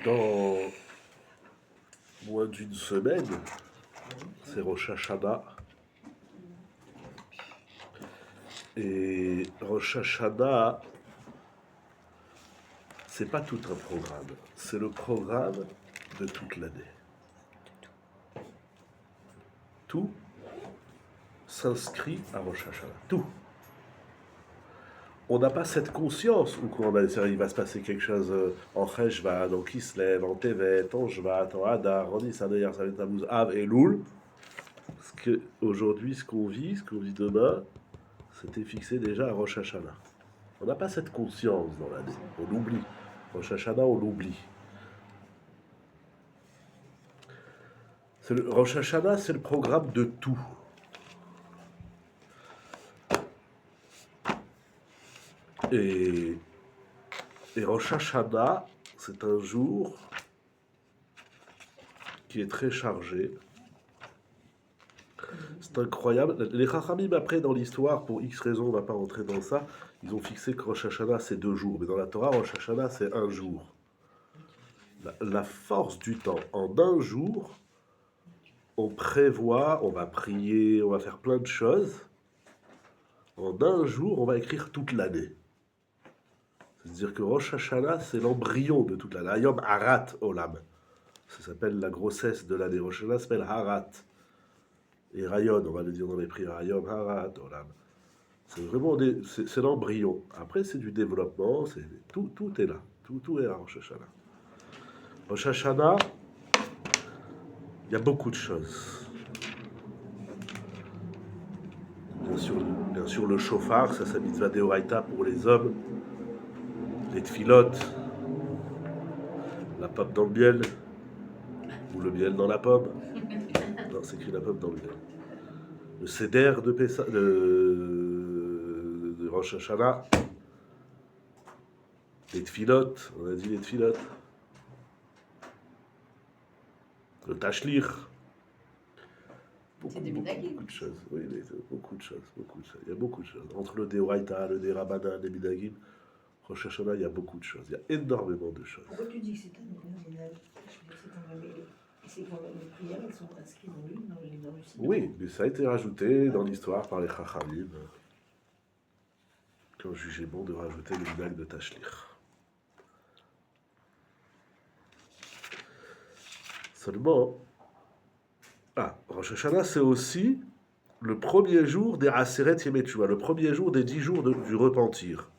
Dans moins d'une semaine, c'est Rosh Hashanah. Et Rosh Hashanah, c'est pas tout un programme. C'est le programme de toute l'année. Tout s'inscrit à Rosh Hashanah. Tout. On n'a pas cette conscience où il va se passer quelque chose en Cheshvan, en Kislev, en Tevet, en Shvat, en Hadar, en Nissan, en Savet, Tammuz, Av et Loul. Aujourd'hui, ce qu'on vit demain, c'était fixé déjà à Rosh Hashanah. On n'a pas cette conscience dans l'année. On l'oublie. Rosh Hashanah, on l'oublie. Rosh Hashanah, c'est le programme de tout. Et Rosh Hashanah, c'est un jour qui est très chargé. C'est incroyable. Les Chachamim, après, dans l'histoire, pour X raisons, on ne va pas rentrer dans ça, ils ont fixé que Rosh Hashanah, c'est 2 jours. Mais dans la Torah, Rosh Hashanah, c'est 1 jour. La force du temps, en 1 jour, on prévoit, on va prier, on va faire plein de choses. En 1 jour, on va écrire toute l'année. C'est-à-dire que Rosh Hashanah, c'est l'embryon de toute l'année. Ayom Harat Olam. Ça s'appelle la grossesse de l'année. Rosh Hashanah s'appelle Harat. Et Rayon, on va le dire dans les prières. Ayom Harat Olam. C'est vraiment c'est l'embryon. Après, c'est du développement. Tout est là. Tout est à Rosh Hashanah. Rosh Hashanah, il y a beaucoup de choses. Bien sûr le shofar, ça c'est mitzvah deoraita pour les hommes. Les tfilotes, la pomme dans le miel, ou le miel dans la pomme. Non, c'est écrit la pomme dans le miel. Le seder de Rosh Hashanah. Les tfilotes, on a dit les tfilotes. Le tashlich. Beaucoup de choses. Oui, beaucoup de choses. Il y a beaucoup de choses. Entre le deoraita, le derabana, les midagim, Rosh Hashanah, il y a beaucoup de choses. Il y a énormément de choses. Pourquoi tu dis que c'est un ménage? C'est quand les prières, elles sont inscrites dans l'une, dans le signe. Oui, mais ça a été rajouté dans l'histoire par les Chachamim, qui ont jugé bon de rajouter le minag de tashlich. Seulement, Rosh Hashanah, c'est aussi le premier jour des Aseret Yemei Teshuvah, le premier jour des 10 jours du repentir.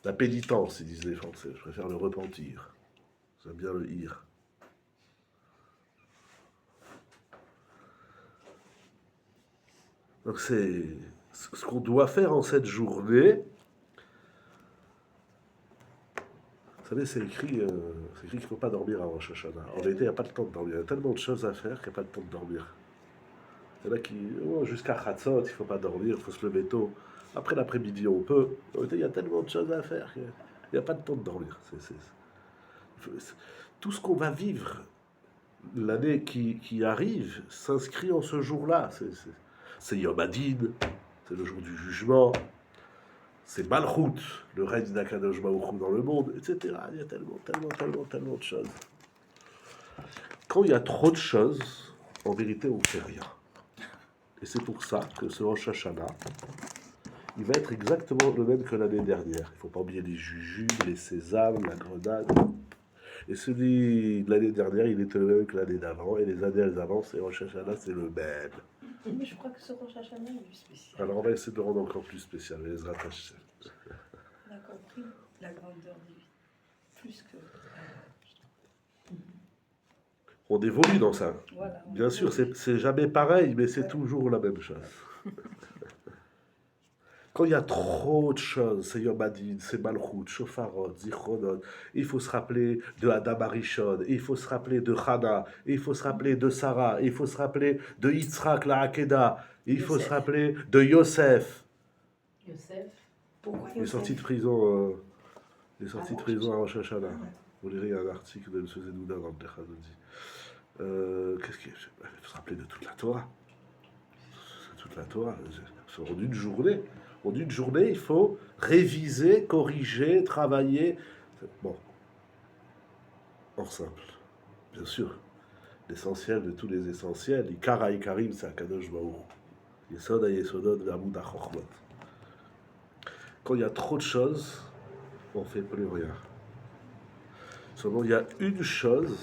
La pénitence, ils disent les Français. Je préfère le repentir. J'aime bien le ir. Donc c'est ce qu'on doit faire en cette journée. Vous savez, c'est écrit qu'il ne faut pas dormir à Rosh Hashanah. En vérité, il n'y a pas de temps de dormir. Il y a tellement de choses à faire qu'il n'y a pas de temps de dormir. Il y en a qui, jusqu'à Chatzot, il ne faut pas dormir, il faut se lever tôt. Après l'après-midi, on peut. En vérité, il y a tellement de choses à faire qu'il n'y a pas de temps de dormir. Tout ce qu'on va vivre, l'année qui arrive, s'inscrit en ce jour-là. C'est Yom Hadin, c'est le jour du jugement. C'est Malchut, le règne d'Akadosh Baruch Hu dans le monde, etc. Il y a tellement de choses. Quand il y a trop de choses, en vérité, on ne fait rien. Et c'est pour ça que ce Rosh Hashanah, il va être exactement le même que l'année dernière. Il ne faut pas oublier les jujubes, les sésames, la grenade. Et celui de l'année dernière, il était le même que l'année d'avant. Et les années avant, c'est Rosh Hashanah, c'est le même. Mais je crois que ce Rosh Hashanah est plus spécial. Alors on va essayer de rendre encore plus spécial, les Hashem. On a compris la grandeur des vies. Plus que... On évolue dans ça. Voilà, bien sûr, c'est jamais pareil, mais c'est toujours la même chose. Quand il y a trop de choses, c'est Yom Hadin, c'est Malchut, Shofarot, Zichronot, il faut se rappeler de Adam Arishon, il faut se rappeler de Chana, il faut se rappeler de Sarah, il faut se rappeler de Yitzhak, la Hakeda, il faut se rappeler de Yosef. Yosef. Pourquoi Yosef? Il est sorti de prison, à Rosh Hashanah. Vous lirez, il y a un article de M. Zedouda dans le Techadodi. Qu'est-ce qu'il faut se rappeler de toute la Torah. Toute la Torah. En une journée. En une journée, il faut réviser, corriger, travailler. Bon. En simple, bien sûr. L'essentiel de tous les essentiels, Ikara Ikarim, c'est Akadosh Baruch Hu. Yesod HaYesodot Ve'amud HaChochmot. Quand il y a trop de choses, on ne fait plus rien. Seulement, il y a une chose,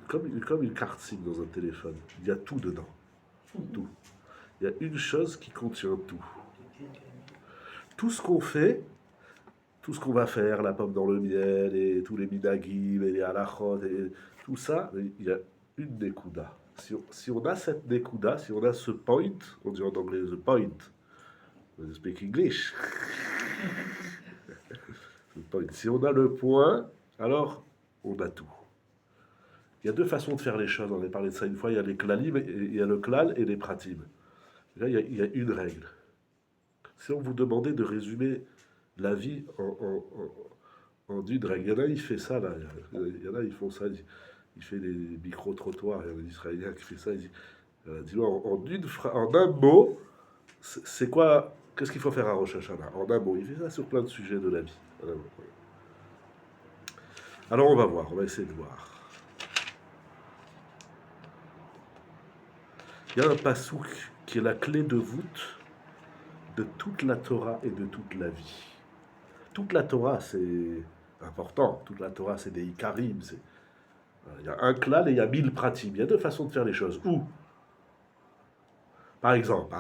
comme une carte SIM dans un téléphone, il y a tout dedans. Tout. Il y a une chose qui contient tout. Tout ce qu'on fait, tout ce qu'on va faire, la pomme dans le miel, et tous les minagim, et les halachot, et tout ça, il y a une nekuda. Si on a cette nekuda, si on a ce point, on dit en anglais the point, we speak English. The point. Si on a le point, alors on a tout. Il y a deux façons de faire les choses, on a parlé de ça une fois, il y a les klalim, il y a le klal et les pratim. Là, il y a une règle. Si on vous demandait de résumer la vie en une règle, il y en a, il fait ça, là. Il y en a, ils font ça. Il fait des micro-trottoirs. Il y a un Israélien qui fait ça. Il dit, dis-moi, en un mot, c'est quoi, qu'est-ce qu'il faut faire à Rosh Hashanah? En un mot, il fait ça sur plein de sujets de la vie. Alors, on va voir, on va essayer de voir. Il y a un pasouk qui est la clé de voûte de toute la Torah et de toute la vie. Toute la Torah, c'est important. Toute la Torah, c'est des ikarim. Il y a un klal et il y a 1000 pratim. Il y a deux façons de faire les choses. Ou, par exemple,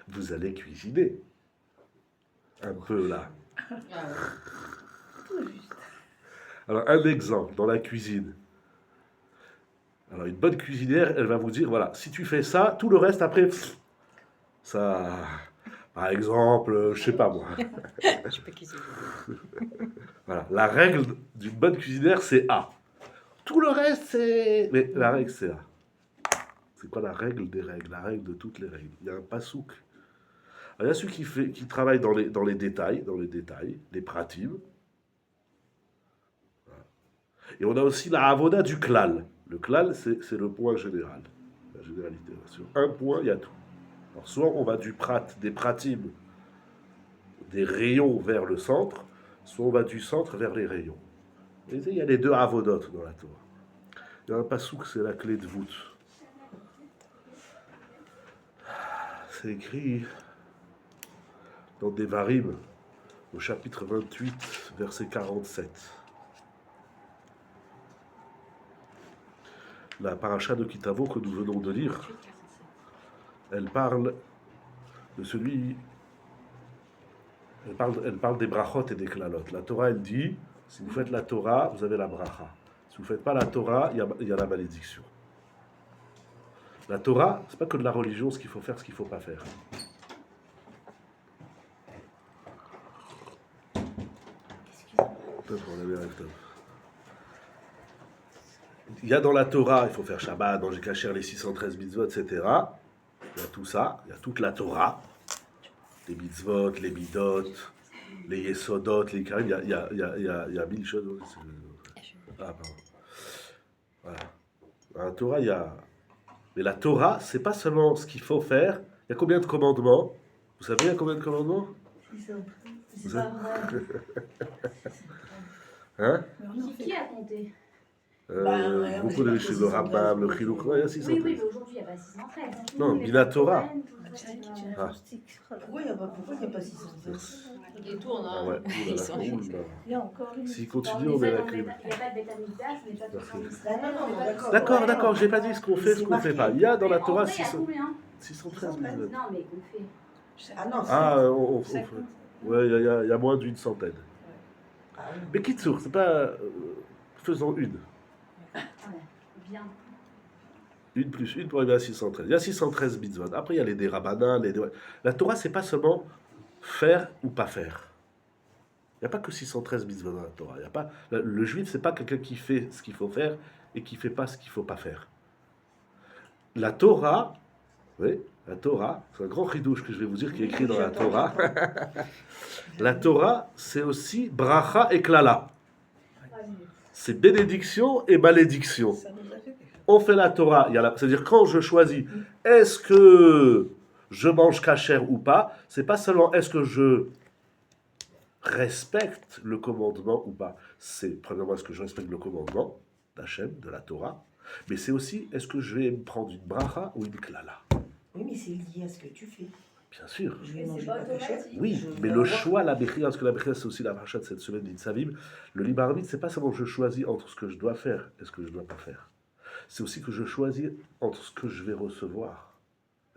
vous allez cuisiner. Un peu là. Alors, un exemple dans la cuisine. Alors, une bonne cuisinière, elle va vous dire, voilà, si tu fais ça, tout le reste, après, ça... Par exemple, je sais pas moi. Je peux cuisiner. Voilà, la règle d'une bonne cuisinière, c'est A. Tout le reste, c'est... Mais la règle, c'est A. C'est quoi la règle des règles? La règle de toutes les règles. Il y a un pasouk. Alors, il y a celui qui travaille dans les détails, les pratim. Voilà. Et on a aussi la avoda du klal. Le klal, c'est le point général, la généralité. Sur un point, il y a tout. Alors, soit on va des pratim, des rayons vers le centre, soit on va du centre vers les rayons. Et il y a les deux avodotes dans la Torah. Il y a un pasouk, c'est la clé de voûte. C'est écrit dans Devarim, au chapitre 28, verset 47. La paracha de Kitavo que nous venons de lire, elle parle de celui... Elle parle des brachot et des klalot. La Torah, elle dit, si vous faites la Torah, vous avez la bracha. Si vous ne faites pas la Torah, il y a la malédiction. La Torah, c'est pas que de la religion, ce qu'il faut faire, ce qu'il ne faut pas faire. Il y a dans la Torah, il faut faire Shabbat, manger kasher, les 613 mitzvot, etc. Il y a tout ça, il y a toute la Torah. Les mitzvot, les midot, les yesodot, les karim, il y a 1000 choses. Ah, pardon. Voilà. Dans la Torah, il y a... Mais la Torah, c'est pas seulement ce qu'il faut faire. Il y a combien de commandements? Vous savez, il y a combien de commandements? C'est pas vrai. Hein? Qui a compté? Beaucoup de chez le Rambam, le Chilouk, il y a 613. Oui, mais aujourd'hui, il n'y a pas 613. Non, Mina Torah. Pourquoi il n'y a pas 613? Et tout, on a. Ah ouais, Ils sont Il y a encore une. s'il continue, on est la clé. Il n'y a pas de Beth Amikdash, mais pas de Non, D'accord, d'accord, j'ai pas dit ce qu'on fait, ce qu'on fait pas. Il y a dans la Torah Il y a combien? 613 Non, mitzvot. mais qu'on fait. Ah non, Ah, on fait. Ouais, il y a moins d'une centaine. Mais Kitsour, c'est pas. Faisons une. Ouais, bien. Une plus une pour arriver à 613. Il y a 613 mitzvot. Après, il y a les dérabana, La Torah, c'est pas seulement faire ou pas faire. Il n'y a pas que 613 mitzvot dans la Torah. Il y a pas... Le juif, c'est pas quelqu'un qui fait ce qu'il faut faire et qui fait pas ce qu'il faut pas faire. La Torah, oui, la Torah, c'est un grand chidouche que je vais vous dire qui est écrit dans la Torah. La Torah, c'est aussi bracha et klala. C'est bénédiction et malédiction. On fait la Torah, c'est-à-dire quand je choisis, est-ce que je mange cachère ou pas, c'est pas seulement est-ce que je respecte le commandement ou pas. C'est premièrement est-ce que je respecte le commandement d'Hachem, de la Torah, mais c'est aussi est-ce que je vais me prendre une bracha ou une klala. Oui, mais c'est lié à ce que tu fais. Bien sûr. Je vais Mais manger c'est pas pas cachère. automatique. Oui, Je mais vais le avoir- choix, la Bechira, parce que la Bechira c'est aussi la paracha de cette semaine d'Itzavim, le libre arbitre, c'est pas seulement je choisis entre ce que je dois faire et ce que je ne dois pas faire. C'est aussi que je choisis entre ce que je vais recevoir.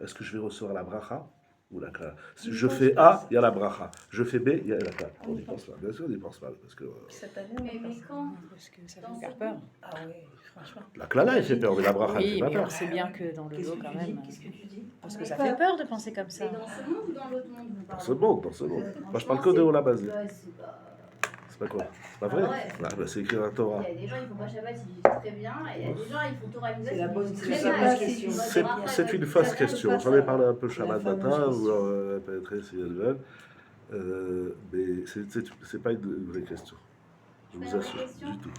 Est-ce que je vais recevoir la bracha ou la klala? Si je fais A, il y a la bracha. Je fais B, il y a la klala. On n'y pense pas. Bien sûr, on n'y pense pas. Parce que Cette année, Mais quand Parce que ça Dans fait faire ce peur. Ah oui, franchement. la klala, elle fait peur, mais la bracha, elle Oui, fait pas mais peur. on sait bien que dans le Qu'est-ce lot, que quand tu dis même. Qu'est-ce que tu dis Parce que Mais ça pas- fait peur de penser comme ça. c'est dans ce monde ou dans l'autre monde vous Dans parlez ce monde, dans ce monde. Moi, je parle que de Franchement, Olam c'est- Hazé. ouais, c'est pas... C'est pas quoi? C'est pas vrai? Ah ouais. Ah, bah, c'est écrit dans la Torah. Il y a des gens, ils font pas Shabbat, ils vivent très bien. Et il y a des gens, ils font Torah Mitzvah, C'est la ils bonne- vivent c'est très la mal. fameuse question. C'est une fausse question. J'en ai parlé un peu Shabbat C'est la fameuse matin, question. ou pénétrer si elles veulent. Mais c'est pas une vraie question. Je C'est vous pas une assure, vraie question du tout.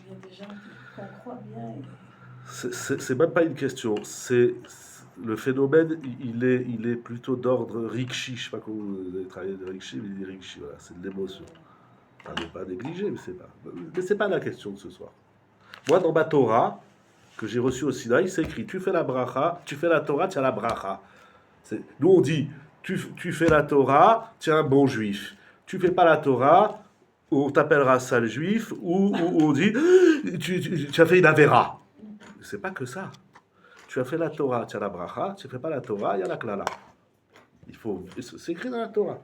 Il y a des gens qu'on croit bien. C'est même pas une question. Le phénomène, il est plutôt d'ordre rikshi. Je sais pas comment vous avez travaillé de rikshi, mais il est rikshi. Voilà, c'est de l'émotion. À ne pas négliger, mais c'est pas la question de ce soir. Moi, dans ma Torah que j'ai reçue au Sinaï, c'est écrit tu fais la bracha, tu fais la Torah, tu as la bracha. Nous, on dit tu fais la Torah, tu es un bon juif. Tu fais pas la Torah, on t'appellera sale juif, ou on dit tu as fait une avéra. C'est pas que ça. Tu as fait la Torah, tu as la bracha, tu fais pas la Torah, il y a la klala. C'est écrit dans la Torah.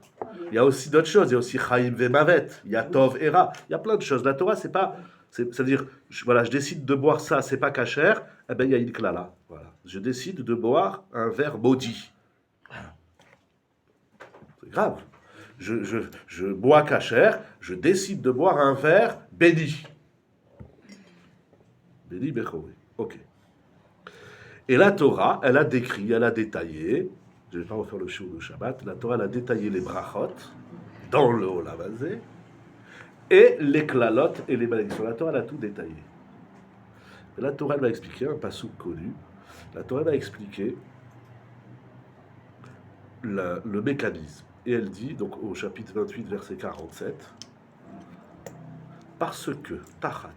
Il y a aussi d'autres choses. Il y a aussi Chaim Vemavet. Il y a Tov Era. Il y a plein de choses. La Torah, c'est pas. C'est-à-dire, voilà, je décide de boire ça, c'est pas cachère. Eh ben, il y a une klala. Voilà. Je décide de boire un verre maudit. C'est grave. Je bois cachère. Je décide de boire un verre béni. Béni Bechoré. Ok. Et la Torah, elle a décrit, elle a détaillé. Je ne vais pas refaire le show de Shabbat. La Torah, elle a détaillé les brachot dans le Olam Hazé et les klalot et les malédictions. La Torah, elle a tout détaillé. Et la Torah, elle va expliquer un passouk connu. La Torah va expliquer le mécanisme. Et elle dit, donc au chapitre 28, verset 47, parce que tachat,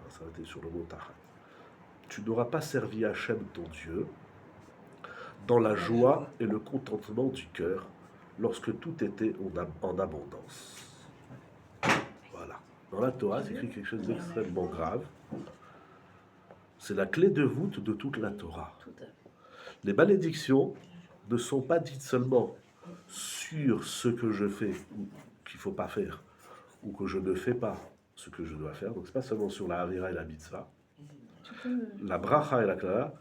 ça va être sur le mot tachat, tu n'auras pas servi Hachem ton Dieu dans la joie et le contentement du cœur, lorsque tout était en abondance. Voilà. Dans la Torah, c'est écrit quelque chose d'extrêmement grave. C'est la clé de voûte de toute la Torah. Les malédictions ne sont pas dites seulement sur ce que je fais ou qu'il ne faut pas faire, ou que je ne fais pas ce que je dois faire. Donc, ce n'est pas seulement sur la Havira et la Mitzvah. La bracha et la klala,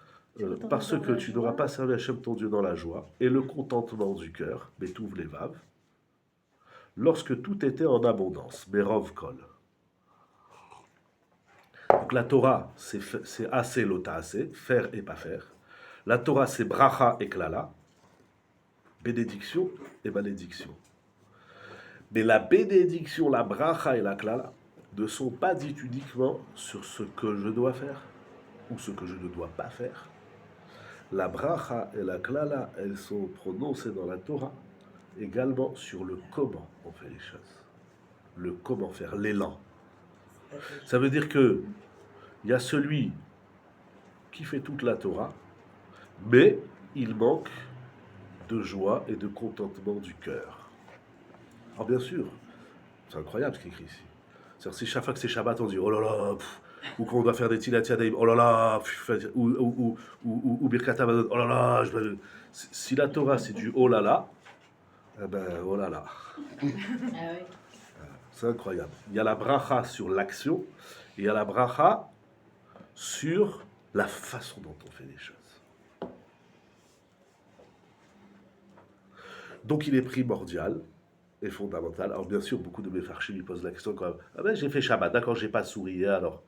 parce que tu n'auras pas servi Hachem ton Dieu dans la joie et le contentement du cœur, Betouv Levav, lorsque tout était en abondance, Merov Kol. Donc la Torah, c'est assez lota assez, faire et pas faire. La Torah, c'est bracha et klala, bénédiction et malédiction. Mais la bénédiction, la bracha et la klala ne sont pas dites uniquement sur ce que je dois faire ou ce que je ne dois pas faire. La bracha et la klala, elles sont prononcées dans la Torah également sur le comment on fait les choses. Le comment faire, l'élan. Ça veut dire que il y a celui qui fait toute la Torah, mais il manque de joie et de contentement du cœur. Alors bien sûr, c'est incroyable ce qui est écrit ici. C'est-à-dire si chaque fois que c'est Shabbat, on dit oh là là, ou qu'on doit faire des Tilat Yadayim, oh là là, ou Birkat Hamazon, oh là là. Si la Torah c'est du oh là là, eh ben oh là là. Ah oui. C'est incroyable. Il y a la bracha sur l'action, et il y a la bracha sur la façon dont on fait les choses. Donc il est primordial et fondamental. Alors bien sûr, beaucoup de mes farchis lui posent la question quand même. Ah ben j'ai fait Shabbat, d'accord, j'ai pas souri alors.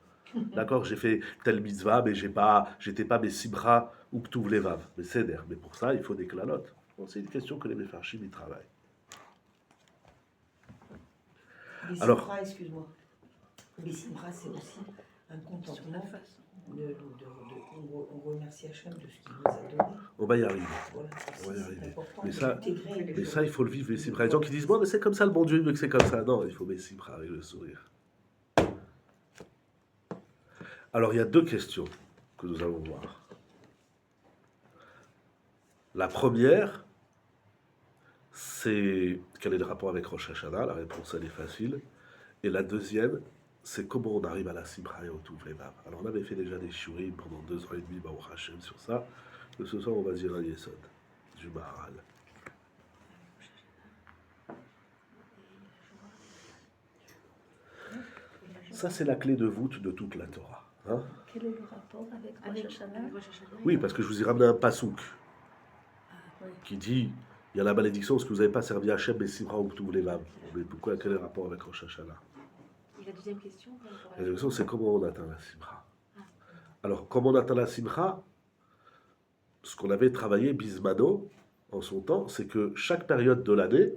D'accord, j'ai fait tel mitzvah, mais j'étais pas mes simcha ou ptuv levav, mais seder. Mais pour ça, il faut des klalotes. Bon, c'est une question que les mefarchim y travaillent. Les Alors- simra, excuse-moi. Les simra, c'est aussi un contentement. On remercie Hachem de ce qu'il nous a donné. va y arriver. Voilà, On va y c'est arriver. important Mais de ça- l'intégrer. Mais ça, il faut le vivre, les Sibra. Les gens qui disent, bon, mais c'est comme ça, le bon Dieu veut que c'est comme ça. Non, il faut mes Sibra avec le sourire. Alors, il y a deux questions que nous allons voir. La première, c'est quel est le rapport avec Rosh Hashanah? La réponse, elle est facile. Et la deuxième, c'est comment on arrive à la Sibra et au Touv Levav. Alors, on avait fait déjà des shurim pendant 2 ans et demi, Baruch Hashem, sur ça. Mais ce soir, on va dire un Yesod, du Maharal. Ça, c'est la clé de voûte de toute la Torah. Hein? Quel est le rapport avec Avec Rosh Hashanah? Rosh Hashanah. Oui, parce que je vous ai ramené un pasouk Oui. qui dit il y a la malédiction parce que vous n'avez pas servi Hachem, mais Sibra ou Touv Levav. Mais pourquoi, quel est le rapport avec Rosh Hashanah? Et la deuxième question par rapport à La question, c'est comment on atteint la Sibra. Alors, comment on atteint la Sibra? Ce qu'on avait travaillé, Bismano, en son temps, c'est que chaque période de l'année,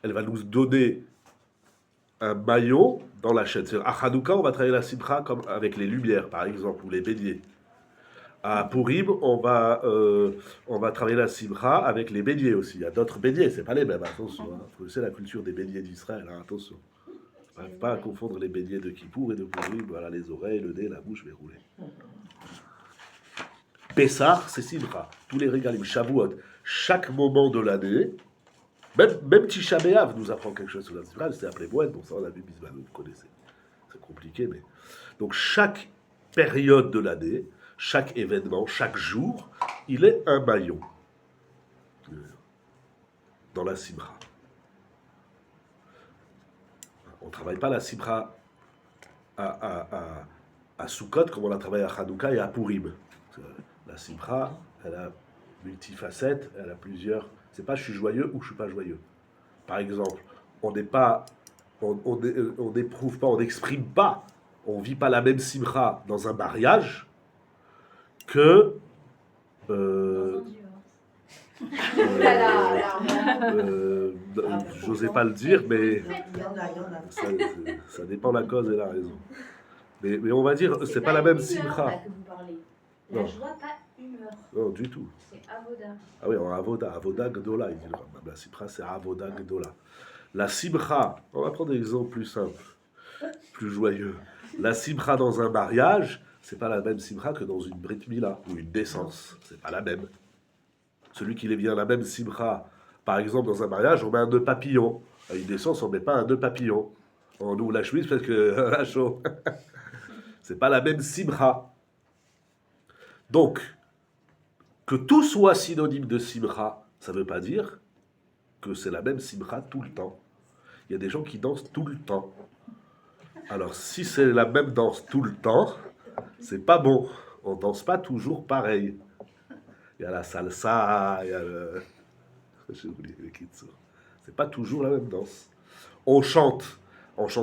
elle va nous donner un maillon dans la chaîne. C'est-à-dire, à Hanouka, on va travailler la Sibra comme avec les lumières, par exemple, ou les beignets. À Purim, on va travailler la Sibra avec les beignets aussi. Il y a d'autres beignets, c'est pas les mêmes, attention. Hein. Vous connaissez la culture des beignets d'Israël, hein, attention. Pas à confondre les beignets de Kippour et de Purim. Voilà, les oreilles, le nez, la bouche verroulée. Pessah, c'est Sibra. Tous les régalim, Shavuot. Chaque moment de l'année, même Tisha B'Av nous apprend quelque chose sur la Sibra. C'est appelé Moed, bon ça on a vu Bismano, vous connaissez. C'est compliqué, mais... Donc chaque période de l'année, chaque événement, chaque jour, il est un maillon dans la Sibra. On ne travaille pas la Sibra à Sukkot comme on la travaille à Hanouka et à Purim. La Sibra, elle a multifacette, elle a plusieurs. C'est pas je suis joyeux ou je suis pas joyeux. Par exemple, on n'est pas, on n'éprouve pas, on n'exprime pas, on vit pas la même Sibra dans un mariage que. J'osais pas le dire, mais Il y en a. ça dépend la cause et la raison. Mais on va dire, c'est pas la même Simcha. Que vous parlez. La Non. joie, pas humeur. Non, du tout. C'est avoda. Ah oui, en Avoda Gdola, il dit le Rambam. La Simcha, c'est Avoda Gdola. La Simcha, on va prendre des exemples plus simples, plus joyeux. La Simcha dans un mariage, c'est pas la même Simcha que dans une Brit Mila ou une naissance. C'est pas la même. Celui qui vient la même Simcha, par exemple, dans un mariage, on met un nœud papillon. À une naissance, on met pas un nœud papillon. On ouvre la chemise parce que la chaud. C'est pas la même Simcha. Donc, que tout soit synonyme de Simcha, ça ne veut pas dire que c'est la même Simcha tout le temps. Il y a des gens qui dansent tout le temps. Alors, si c'est la même danse tout le temps, c'est pas bon. On danse pas toujours pareil. Il y a la salsa, il y a le... J'ai oublié le kitsu. C'est pas toujours la même danse. On chante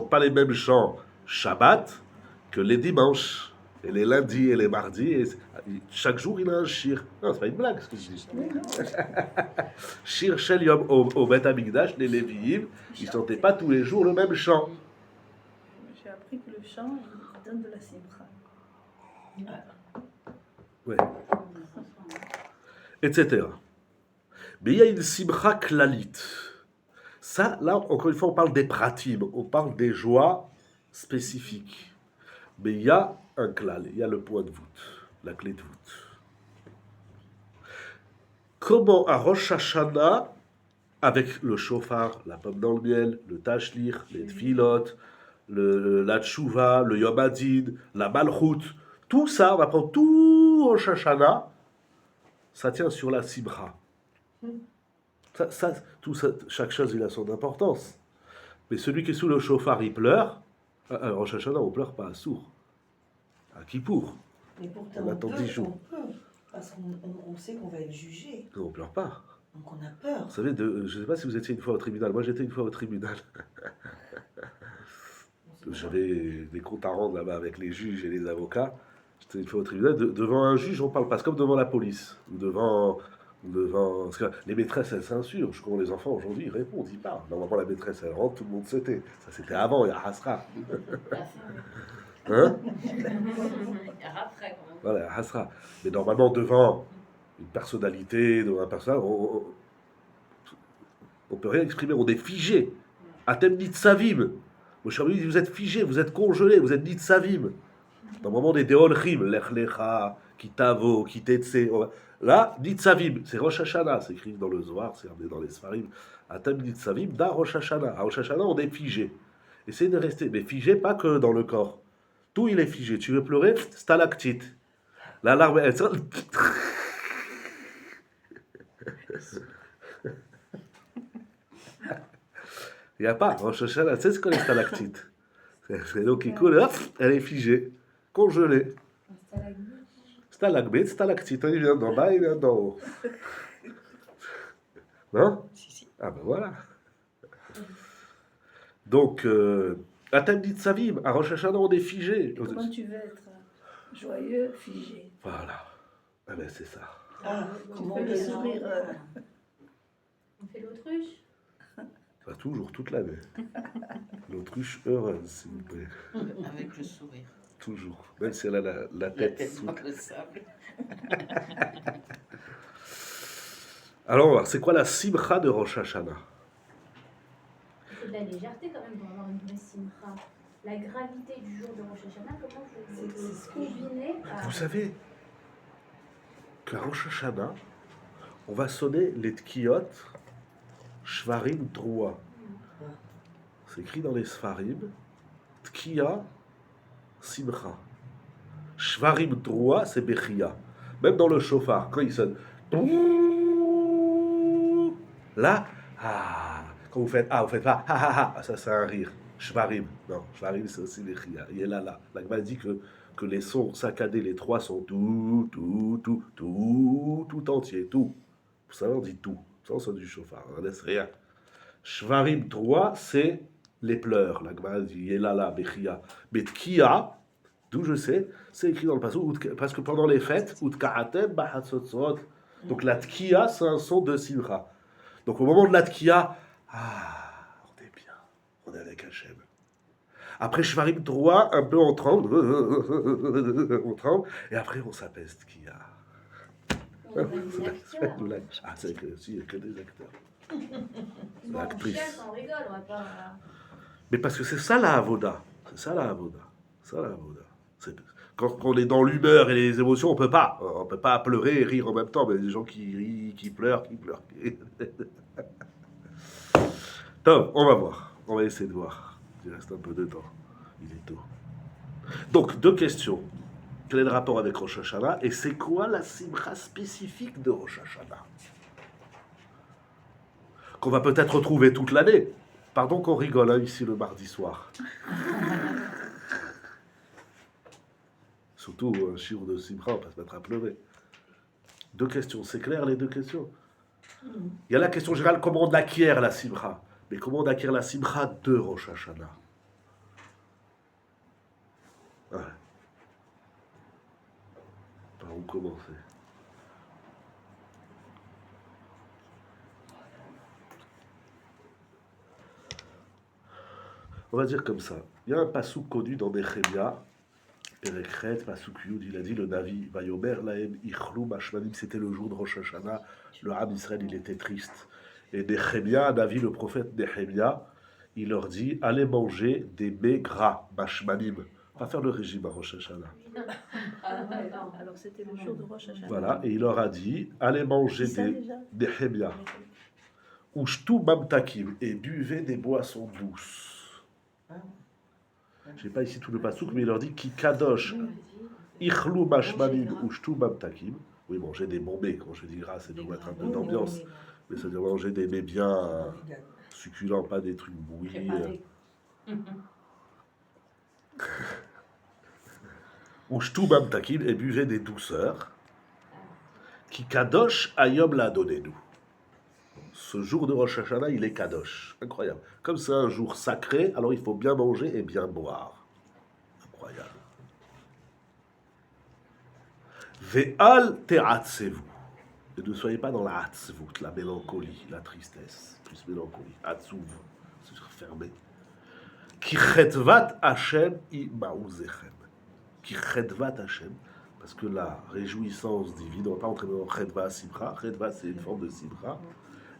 pas les mêmes chants Shabbat que les dimanches, et les lundis et les mardis. Et chaque jour, il a un shir. Non, c'est pas une blague ce que je dis. Shir Shel Yom au Bet Amikdash, les Lévi'im, ils chantaient pas tous les jours le même chant. J'ai appris que le chant, il donne de la simcha. Ouais. Etc. Mais il y a une simcha klalit. Ça, là, encore une fois, on parle des pratim, on parle des joies spécifiques. Mais il y a un klal, il y a le point de voûte, la clé de voûte. Comment à Rosh Hashanah, avec le shofar, la pomme dans le miel, le tashlir, les tfilot, la tchouva, le yom hadid, la malchut, tout ça, on va prendre tout Rosh Hashanah, ça tient sur la simcha. Tout ça, chaque chose, il a son importance. Mais celui qui est sous le chauffard, il pleure. À Rosh Hashanah, on ne pleure pas à sourd. À Kippour. Mais pourtant, On attend 10 jours. on peut, parce qu'on sait qu'on va être jugé. On ne pleure pas. Donc on a peur. Vous savez, je ne sais pas si vous étiez une fois au tribunal. Moi, j'étais une fois au tribunal. J'avais des comptes à rendre là-bas avec les juges et les avocats. J'étais une fois au tribunal. Devant un juge, on parle pas. C'est comme devant la police. Ou devant... Parce que les maîtresses, elles s'insurgent. Quand les enfants, aujourd'hui, ils répondent, ils parlent. Normalement, la maîtresse, elle rentre, tout le monde s'était. Ça, c'était avant, il y a Hasra. Hein? Après, quand même. Voilà, Hasra. Mais normalement, devant une personnalité, devant un personnage, on peut rien exprimer, on est figé. Atem nitzavim. Moshe Rabbeinu dit, vous êtes figé, vous êtes congelé, vous êtes nitzavim. Normalement, on est des holchim, lech lecha, kitavo, kitetse. Là, nitzavim, c'est Rosh Hashanah, c'est écrit dans le Zohar, c'est dans les Sfarim. Atem nitzavim, da Rosh Hashanah. À Rosh Hashanah, on est figé. Essayez de rester, mais figé pas que dans le corps. Tout il est figé. Tu veux pleurer, stalactite. La larme, elle sort. Il n'y a pas. Rosh Hashanah, c'est ce qu'on est stalactite. C'est l'eau qui coule, hop, elle est figée, congelée. Stalagmite, stalactite. Il vient d'en bas, il vient d'en haut. Non? Ah ben voilà. Donc, Atem dit Savim, à Rosh Hashanah, on est figé. Comment tu veux être joyeux, figé? Voilà. Ah ben c'est ça. Ah, Tu comment fais le on sourire. On fait l'autruche. Pas toujours, toute l'année. L'autruche heureuse, s'il vous plaît. Avec le sourire. Toujours. Même si elle a la La tête tête sous. dans le sable. Alors, c'est quoi la simcha de Rosh Hashanah? Il faut de la légèreté quand même pour avoir une vraie simcha. La gravité du jour de Rosh Hashanah, comment vous C'est- combinez à... Vous savez qu'à Rosh Hashanah, on va sonner les tkiyot shvarim troua. C'est écrit dans les Sfarim. Tkiya simcha. Shvarim troua, c'est bechia. Même dans le chauffard, quand il sonne. Là, quand vous faites vous faites pas ça c'est un rire. Shvarim, non, shvarim c'est aussi bechia. Il est là. La Gemara dit que les sons saccadés, les trois sont tout entier, tout. Vous savez, on dit tout. Ça, on sonne du chauffard, on laisse rien. Shvarim 3, c'est les pleurs. La Gemara dit Yelala, Bechia. Mais Tkia, d'où je sais, c'est écrit dans le passage, parce que pendant les fêtes, Utka'atem Bahatzotzot. Donc la Tkia, c'est un son de Simcha. Donc au moment de la Tkia, on est bien, on est avec Hachem. Après Shvarim 3, un peu on tremble, on tremble, et après on s'apaise Tkia. On est des acteurs. C'est que, si, il n'y a que des acteurs. Bon, on L'actrice. chiale quand on rigole, on va pas... Mais parce que c'est ça la avoda. C'est ça la avoda. Quand on est dans l'humeur et les émotions, on peut pas. On peut pas pleurer et rire en même temps. Mais il y a des gens qui rient, qui pleurent. Tom, on va voir. On va essayer de voir. Il reste un peu de temps. Il est tôt. Donc, deux questions. Quel est le rapport avec Rosh Hashanah? Et c'est quoi la simcha spécifique de Rosh Hashanah? Qu'on va peut-être retrouver toute l'année. Pardon qu'on rigole hein, ici le mardi soir. Surtout un chiffre de simcha, on va se mettre à pleurer. Deux questions, c'est clair les deux questions? Il y a la question générale, comment on acquiert la simcha? Mais comment on acquiert la simcha de Rosh Hashanah? Ouais. Par où commencer? On va dire comme ça. Il y a un passouk connu dans Nehemia, Perekhet, passouk Yud, il a dit le Navi, Vayomer lahem ichlu mashmanim, c'était le jour de Rosh Hashanah, le Ham Israël, il était triste. Et Nehemia, Navi, le prophète Nehemia, il leur dit, allez manger des mets gras, mashmanim, pas faire le régime à Rosh Hashanah. Alors c'était le jour de Rosh Hashanah. Voilà, et il leur a dit, allez manger C'est ça, des déjà Nehemia, ushtu mamtakim, et buvez des boissons douces. Je n'ai pas ici tout le passouk, mais il leur dit qui kadosh ichlu mashmanim ushtu mamtakim. Oui, manger des bons mets. Quand je dis gras, c'est pour mettre un peu d'ambiance. Mais ça veut dire manger des mets bien succulents, pas des trucs bouillis. Ushtu mamtakim et buvez des douceurs. Qui kadosh ayom la donnez-nous. Ce jour de Rosh Hashanah, il est kadosh. Incroyable. Comme c'est un jour sacré, alors il faut bien manger et bien boire. Incroyable. Ve'al te'atzevou. Et ne soyez pas dans la hatzvout, la mélancolie, la tristesse. Plus mélancolie. Hatzouv, c'est fermé. Ki chetvat Hashem imaouzechem. Ki chetvat Hashem. Parce que la réjouissance divine, on ne va pas entrer dans chetva simcha. Chetva, c'est une forme de simcha.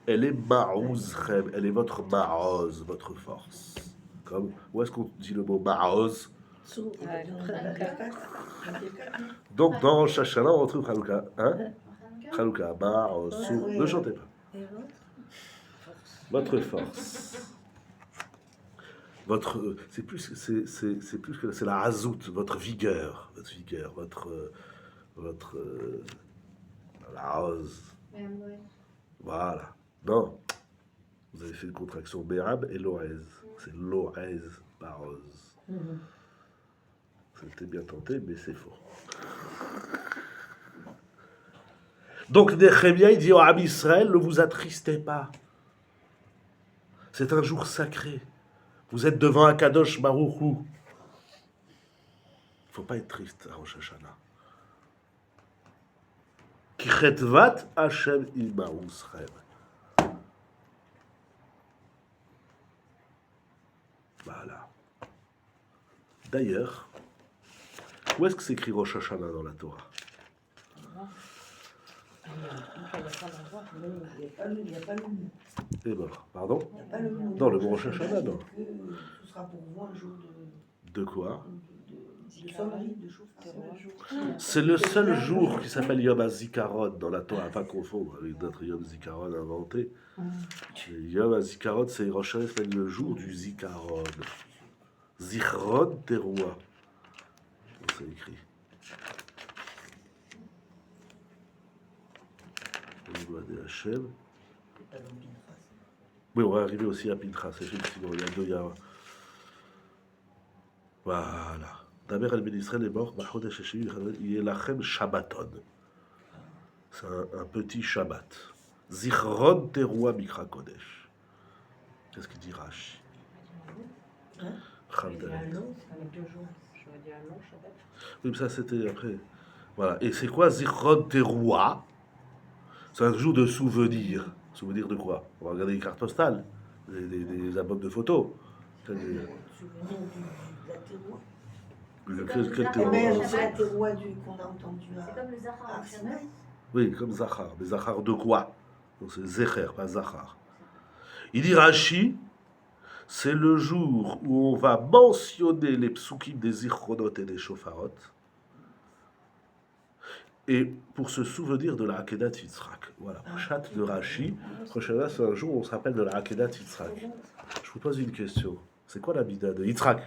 Elle est maouzechem. Elle est votre maoz, votre force. Comme, où est-ce qu'on dit le mot maoz? Donc dans Rosh Hashanah, on retrouve Hanouka. Hein? Hanouka, maoz, sou. Ne chantez pas. Votre force. Votre, c'est plus que c'est la hazout, votre vigueur, votre la hose. Voilà. Non, vous avez fait une contraction Bérab et Loez. C'est Loez par Oz. C'était bien tenté, mais c'est faux. Donc Néhémia, il dit au Ham Israël, ne vous attristez pas. C'est un jour sacré. Vous êtes devant un Kadosh Baruch Hu. Il ne faut pas être triste à Rosh Hashanah. Ki chetvat Hashem imaouzechem. Voilà. D'ailleurs, où est-ce que c'est écrit Rosh Hashanah dans la Torah? Il n'y a pas le mot. Eh ben, pardon? Il n'y a pas le mot. Non, le mot Rosh Hashanah, non. Ce sera pour vous un jour De quoi? de sonnerie, de chauffage. C'est le seul jour qui s'appelle Yom HaZikaron dans la Torah, à pas confondre avec d'autres Yom Zikaron inventés. Yom HaZikaron, c'est Rosh Hashanah, c'est le jour du Zikaron. Zichron Teroua. C'est écrit. On doit des Hachem. Oui, on va arriver aussi à Pinchas, effectivement. Il y a deux Yahweh. Voilà. Damer al-Ben Israël est mort. Mahodesh Hashemi, Yelachem Shabbaton. C'est un petit Shabbat. Zichron Teroua Mikra Kodesh. Qu'est-ce qu'il dit Rashi? Oui, mais ça c'était après. Voilà. Et c'est quoi Zichron Teroua? C'est un jour de souvenir. Souvenir de quoi? On va regarder les cartes postales, des albums de photos. Souvenir de la terroir. Quel Eh terroir? bien, c'est la terroir qu'on a entendu C'est comme le Zahar à en Shabbat. Oui, comme Zachar. Mais Zachar de quoi? Donc c'est Zecher, pas Zachar. Il dit Rashi, c'est le jour où on va mentionner les psukim des Zichronot et des Shofarot. Et pour se souvenir de la Akedat Yitzhak. Voilà, chat de Rashi. Prochainement, c'est un jour où on se rappelle de la Akedat Yitzhak. Je vous pose une question. C'est quoi la Mida de Yitzhak?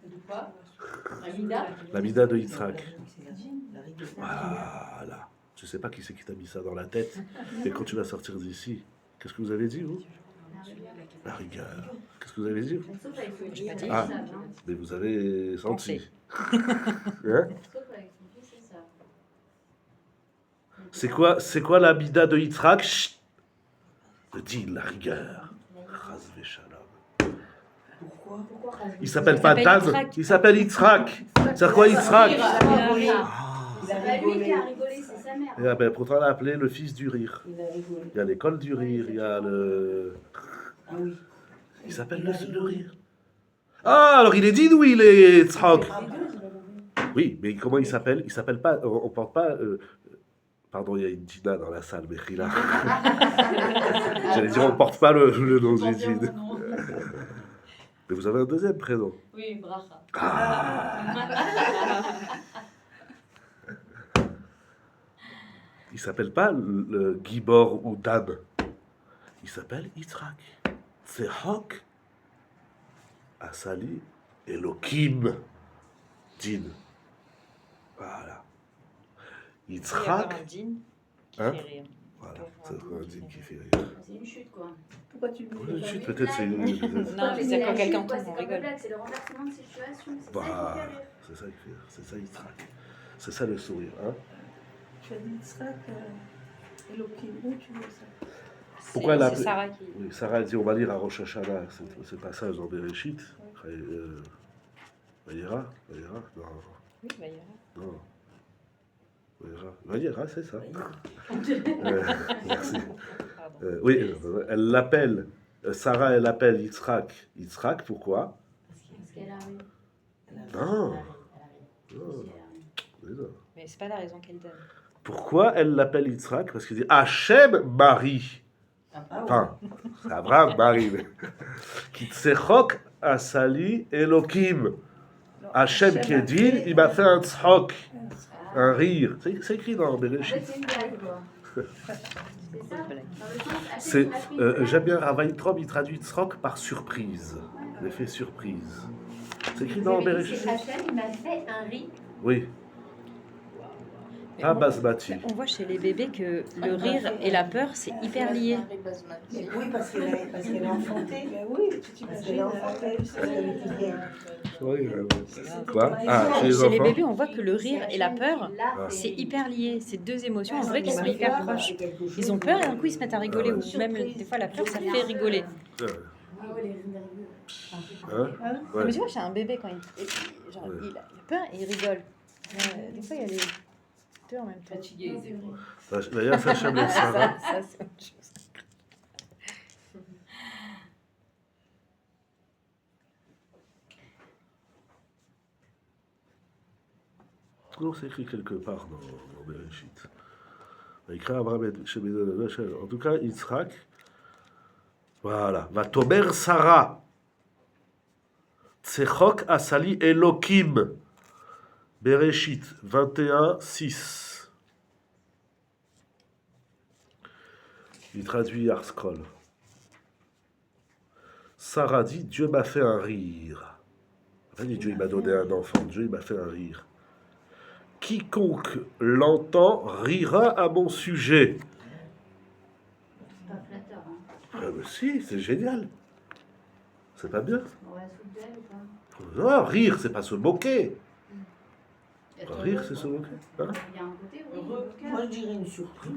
De quoi? La Mida? La Mida de Yitzhak. Voilà. Je ne sais pas qui c'est qui t'a mis ça dans la tête. Et quand tu vas sortir d'ici, qu'est-ce que vous avez dit, vous? La rigueur. Qu'est-ce que vous avez dit? Sauf avec son fils, c'est Ah, ça, hein. mais vous avez senti. Pensez. Hein? Sauf avec son fils, c'est ça. C'est quoi la Mida de Yitzhak? Chut. Le din, la rigueur. Chas v'shalom. Pourquoi? Pourquoi Il s'appelle pas s'appelle Dan, Yitzhak. il s'appelle Yitzhak. C'est quoi Yitzhak? C'est pas lui qui a rigolé, c'est sa mère. Et ah ben, pourtant, on l'a appelé le fils du rire. Il a rigolé. Il y a l'école du rire, il y a le... Ah oui. Il s'appelle le rire. Ah, alors il est din ou il est Yitzhak? Oui, mais comment il s'appelle? Il s'appelle pas, on porte pas... Pardon, il y a une Dina dans la salle, mais Rila. J'allais dire, on ne porte pas le nom de Dina. Mais vous avez un deuxième prénom. Oui, Bracha. Il s'appelle pas le Gibor ou Dan. Il s'appelle Yitzhak. C'est Hok. Asali Elohim. Din. Voilà. Il y a encore Yitzhak. un dîne qui Hein? fait rire. Voilà, c'est un din qui fait rire. C'est une chute, quoi. Pourquoi tu Oui, lui chute, peut-être c'est une... Non, mais c'est quand quelqu'un tombe, on C'est comme rigole. le blague, c'est le renversement de situation. C'est ça qui Voilà, fait rire. c'est ça qui fait rire. C'est ça Yitzhak. C'est ça le sourire, hein? Tu as dit Yitzhak, Elohim, où tu veux ça? Pourquoi elle a C'est appelé- Sarah qui... Oui, Sarah dit, on va lire à Rosh Hashanah, ce passage dans Bereshit. Vayera? Non, Oui, bah, il y a... non. Vayera, c'est ça. Merci. Pardon. Oui, elle l'appelle Sarah, elle appelle Yitzhak. Yitzhak, pourquoi? Parce qu'elle arrive. Non. Non. Mais non. Mais c'est pas la raison qu'elle donne. Pourquoi elle l'appelle Yitzhak? Parce qu'il dit Hachem Marie. Ah Enfin, c'est Abraham Marie. Kitserok Asali Elohim. Hachem qui est dit, il m'a fait un tzhok, un rire. C'est écrit dans En fait, Bereshit. c'est une blague, quoi. C'est ça. Dans le sens, C'est, Hachem m'a fait une blague. j'aime bien Ravaïtrom, il traduit tzhok par surprise. L'effet surprise. C'est écrit dans C'est Bereshit. Hachem, il m'a fait un riz. Oui. Mais Ah, on- basmati. On voit chez les bébés que le rire et la peur, c'est hyper lié. Mais oui, parce qu'elle est enfantée. Mais oui, tu Parce t'imagines. qu'elle est enfantée. Parce qu'elle était vieille. Oui, quoi? Ah, chez les Chez les enfants? bébés, on voit que le rire et la peur, Ah. c'est hyper lié. C'est deux émotions, en Ah, vrai, mais qui sont ma hyper peur, proches. c'est quelque chose Ils ont peur et d'un coup, ils se mettent à rigoler. Ah ouais. Ou même, des fois, la peur, ça fait rigoler. Ouais. Ah ouais, les riz nerveux. Hein? Ouais. Mais tu vois, chez un bébé, quand genre, Ouais. il a peur et il rigole. Des fois, il y a les deux en même temps. Fatigué, c'est vrai. D'ailleurs, ça, Hachem et Sarah. Ça, c'est autre chose. Non, c'est écrit quelque part dans Bereshit. Écrit Abraham et chez Bédon, en tout cas, Yitzhak. Voilà. Va tomer Sarah. Tsechok asali Elokim. Bereshit 21, 6. Il traduit Arskol. Sarah dit Dieu m'a fait un rire. Elle dit Dieu il m'a donné un enfant. Dieu il m'a fait un rire. Quiconque l'entend rira à mon sujet. C'est pas flatteur, hein. Ah ben si, c'est génial. C'est pas bien. On va se foutre d'elle ou pas? Non, rire, c'est pas se moquer. Il y a trop Rire, de- c'est se moquer. Hein? Il y a un côté, oui. Heureux. Moi, je dirais une surprise.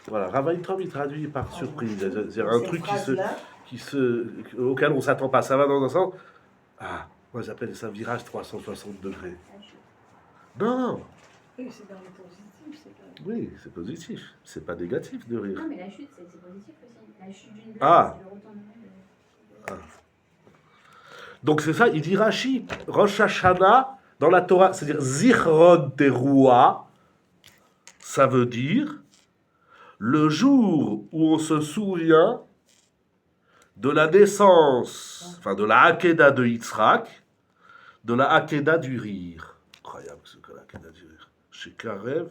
Voilà, Ravaïtrom, il traduit par surprise. C'est-à-dire un Ces truc phrases-là, auquel on s'attend pas. Ça va dans un sens. Ah, moi j'appelle ça virage 360 degrés. Non, Oui, c'est dans le positif. C'est pas... oui, c'est positif. C'est pas négatif de rire. Non, mais la chute, c'est positif aussi. La chute d'une blague, Ah. c'est le retournement de... Donc c'est ça, il dit Rashi, Rosh Hashanah, dans la Torah, c'est-à-dire Zichron Teruah, ça veut dire le jour où on se souvient de la naissance, enfin de la Hakeda de Yitzhak, de la Hakeda du rire. Incroyable ce que la Hakeda du rire. Chez Karev,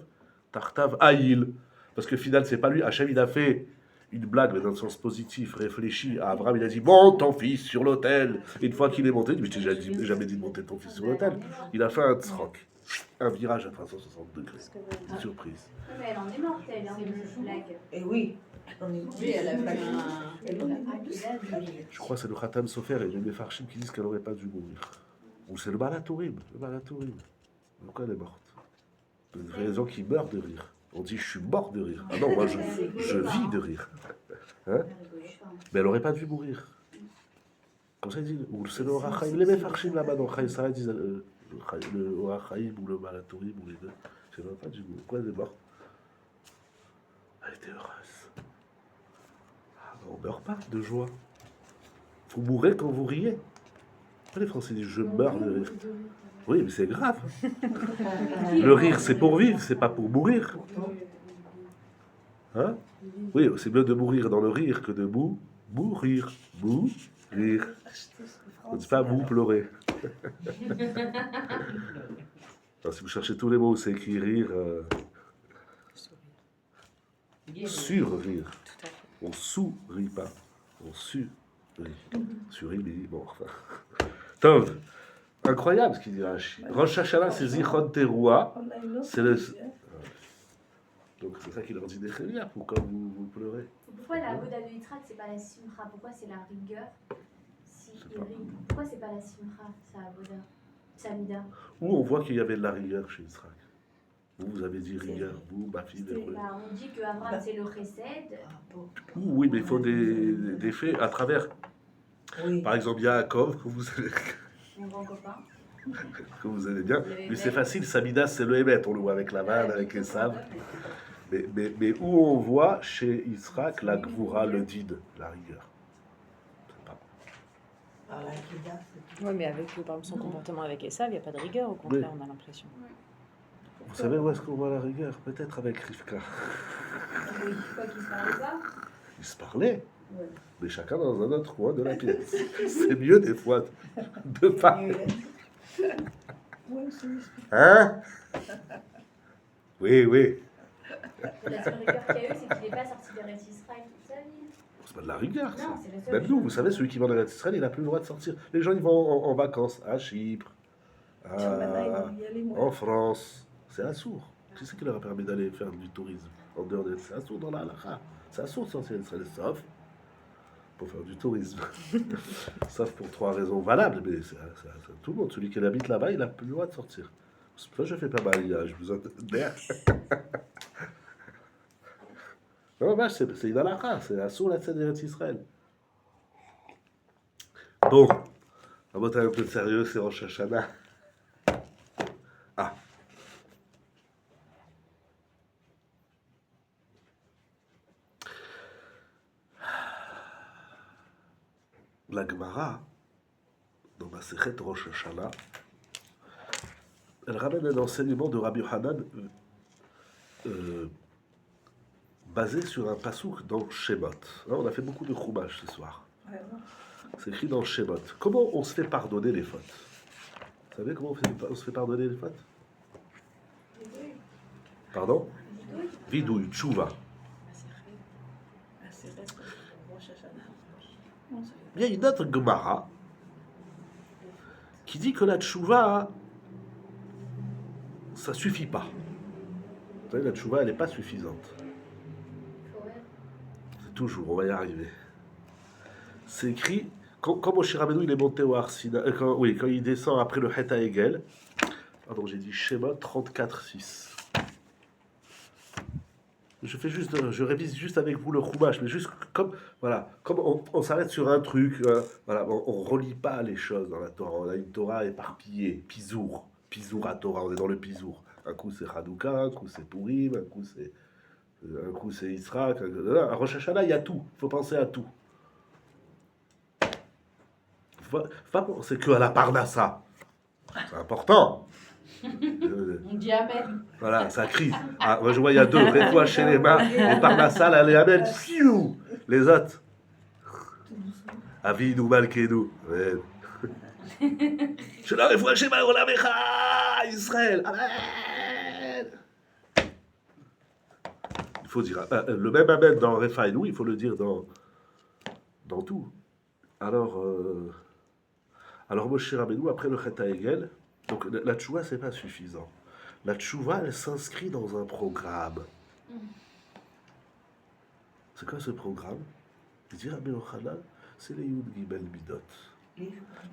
Tartav Aïl. Parce que finalement, c'est pas lui. Hachem, il a fait une blague, mais dans le sens positif, réfléchi. À Abraham, il a dit monte ton fils sur l'autel. Et une fois qu'il est monté, il dit mais je t'ai jamais dit de monter ton fils sur l'autel. Il a fait un tzrok, un virage à 360 degrés. Une surprise. Oui, mais elle en est mortelle, hein, de cette blague. et oui. On est Oui, elle a fait un. Elle La est Hakeda du rire. Je crois que c'est le Khatam Sofer et les Mefarchim qui disent qu'elle n'aurait pas dû mourir. Ou c'est le Balatourim. Le Balatourim. Pourquoi elle est morte? Il y a des gens qui meurent de rire. On dit je suis mort de rire. Ah non, moi je vis de rire. Hein? Elle rigole pas. Mais elle n'aurait pas dû mourir. Comme ça, ils disent, ou c'est le Orachaim. Les Mefarchim là-bas dans Chaï Sarah disent le Orachaim ou le Balatourim ou les deux. Elle n'aurait pas dû mourir. Pourquoi elle est morte? Elle était heureuse. Ah, on ne meurt pas de joie. Vous mourrez quand vous riez. Les Français disent je meurs de rire. Oui, mais c'est grave. Le rire, c'est pour vivre, c'est pas pour mourir. Hein? Oui, c'est mieux de mourir dans le rire que de mourir. Mourir. On ne dit pas vous pleurer. Alors, si vous cherchez tous les mots où c'est écrit rire, sur-rire. Tout à fait. On sourit pas. On su-rit. Sur-rit, mais bon, enfin. Tov. Incroyable ce qu'il dit Rashi. Rosh Hashanah, c'est Zichron Teruah. On a une autre C'est le- chose, hein. Donc c'est ça qu'il leur dit des chélias pour quand vous pleurez. Pourquoi la Avoda de Yitzhak, c'est pas la Simcha? Pourquoi c'est la rigueur si Je sais il pas. rit? Pourquoi c'est pas la Simcha, sa Avoda? Samida? Où on voit qu'il y avait de la rigueur chez Yitzhak. Vous avez dit rigueur, vous, ma fille, des Bah, on dit que Abraham, c'est le chesed. Ah, bon. Oui, mais il faut des faits à travers. Oui. Par exemple, Yaakov, que vous allez, Mon grand copain. que vous allez bien. Mais c'est facile, Samida, c'est le Hémet, on le voit avec la vanne, avec Esav. Mais où on voit chez Yitzhak la Gvoura, le Did, la rigueur. par la Kida, c'est tout. Oui, mais avec par exemple, son comportement avec Esav, il n'y a pas de rigueur, au contraire, on a l'impression. Vous savez où est-ce qu'on voit la rigueur? Peut-être avec Rivka. Oui, quoi qu'il se parle pas. Ils se parlaient, Ouais. mais chacun dans un autre coin de la pièce. C'est mieux des fois de parler. Oui, c'est Hein? Oui, oui. La seule rigueur qu'il y a eu, c'est qu'il n'est pas sorti d'Eretz Israël toute sa vie. C'est pas de la rigueur, ça. Non, c'est la seule Même nous, chose. vous savez, celui qui va en Israël, il n'a plus le droit de sortir. Les gens, ils vont en vacances à Chypre, Maintenant, ils vont y aller, moi. en France. C'est assourd. Qui c'est qui leur a permis d'aller faire du tourisme en dehors de... C'est assourd dans la halakha. C'est assourd de sortir d'Israël, sauf pour faire du tourisme. Sauf pour 3 raisons valables, mais c'est tout le monde. Celui qui habite là-bas, il n'a plus le droit de sortir. C'est pour ça que je fais pas mal, j'ai besoin d'air. Non, vache, c'est une halakha, c'est assourd la scène d'Israël. Bon, on va être un peu sérieux, c'est Rosh Hashanah. Ah. La Gemara, dans ma Sechet Rosh Hashanah, elle ramène un enseignement de Rabbi Yohanan basé sur un pasouk dans Shemot. Hein, on a fait beaucoup de Chumash ce soir. Vraiment. C'est écrit dans Shemot. Comment on se fait pardonner les fautes? Vous savez comment on se fait pardonner les fautes? Pardon? Vidouille, tchouva. Ah, c'est vrai, c'est Rosh Hashanah. On se fait Il y a une autre Gemara qui dit que la tchouva, ça suffit pas. Vous savez, la tchouva, elle n'est pas suffisante. C'est toujours, on va y arriver. C'est écrit, quand Moshe Rabbeinu il est monté au Har Sinaï, quand il descend après le Het HaEgel, pardon, j'ai dit Shemot 34-6. Je révise juste avec vous le Chumash, mais juste comme on s'arrête sur un truc, voilà, on relie pas les choses dans la Torah. On a une Torah éparpillée, Pizour à Torah, on est dans le Pizour. Un coup c'est Hanouka, un coup c'est Purim, un coup c'est Israq. À Rosh Hashanah, il y a tout. Il faut penser à tout. Faut pas penser que à la Parnassa. C'est important. On dit Amen. Voilà, ça crie. Ah, moi je vois, il y a 2. Les fois chez les mains, et par la salle, allez, amen. Fiou. Les autres. Avinou Malkenou. Je leur ai fois chez moi, Olamecha, Israël. Amen. Il faut dire le même amen dans Refaïnou, il faut le dire dans tout. Alors Moshe Rabbeinu, après le Het HaEgel, donc la tchouva, c'est pas suffisant. La tchouva, elle s'inscrit dans un programme. C'est quoi ce programme? Il dit Rabbi Yochanan, c'est les Yud Gimel Midot.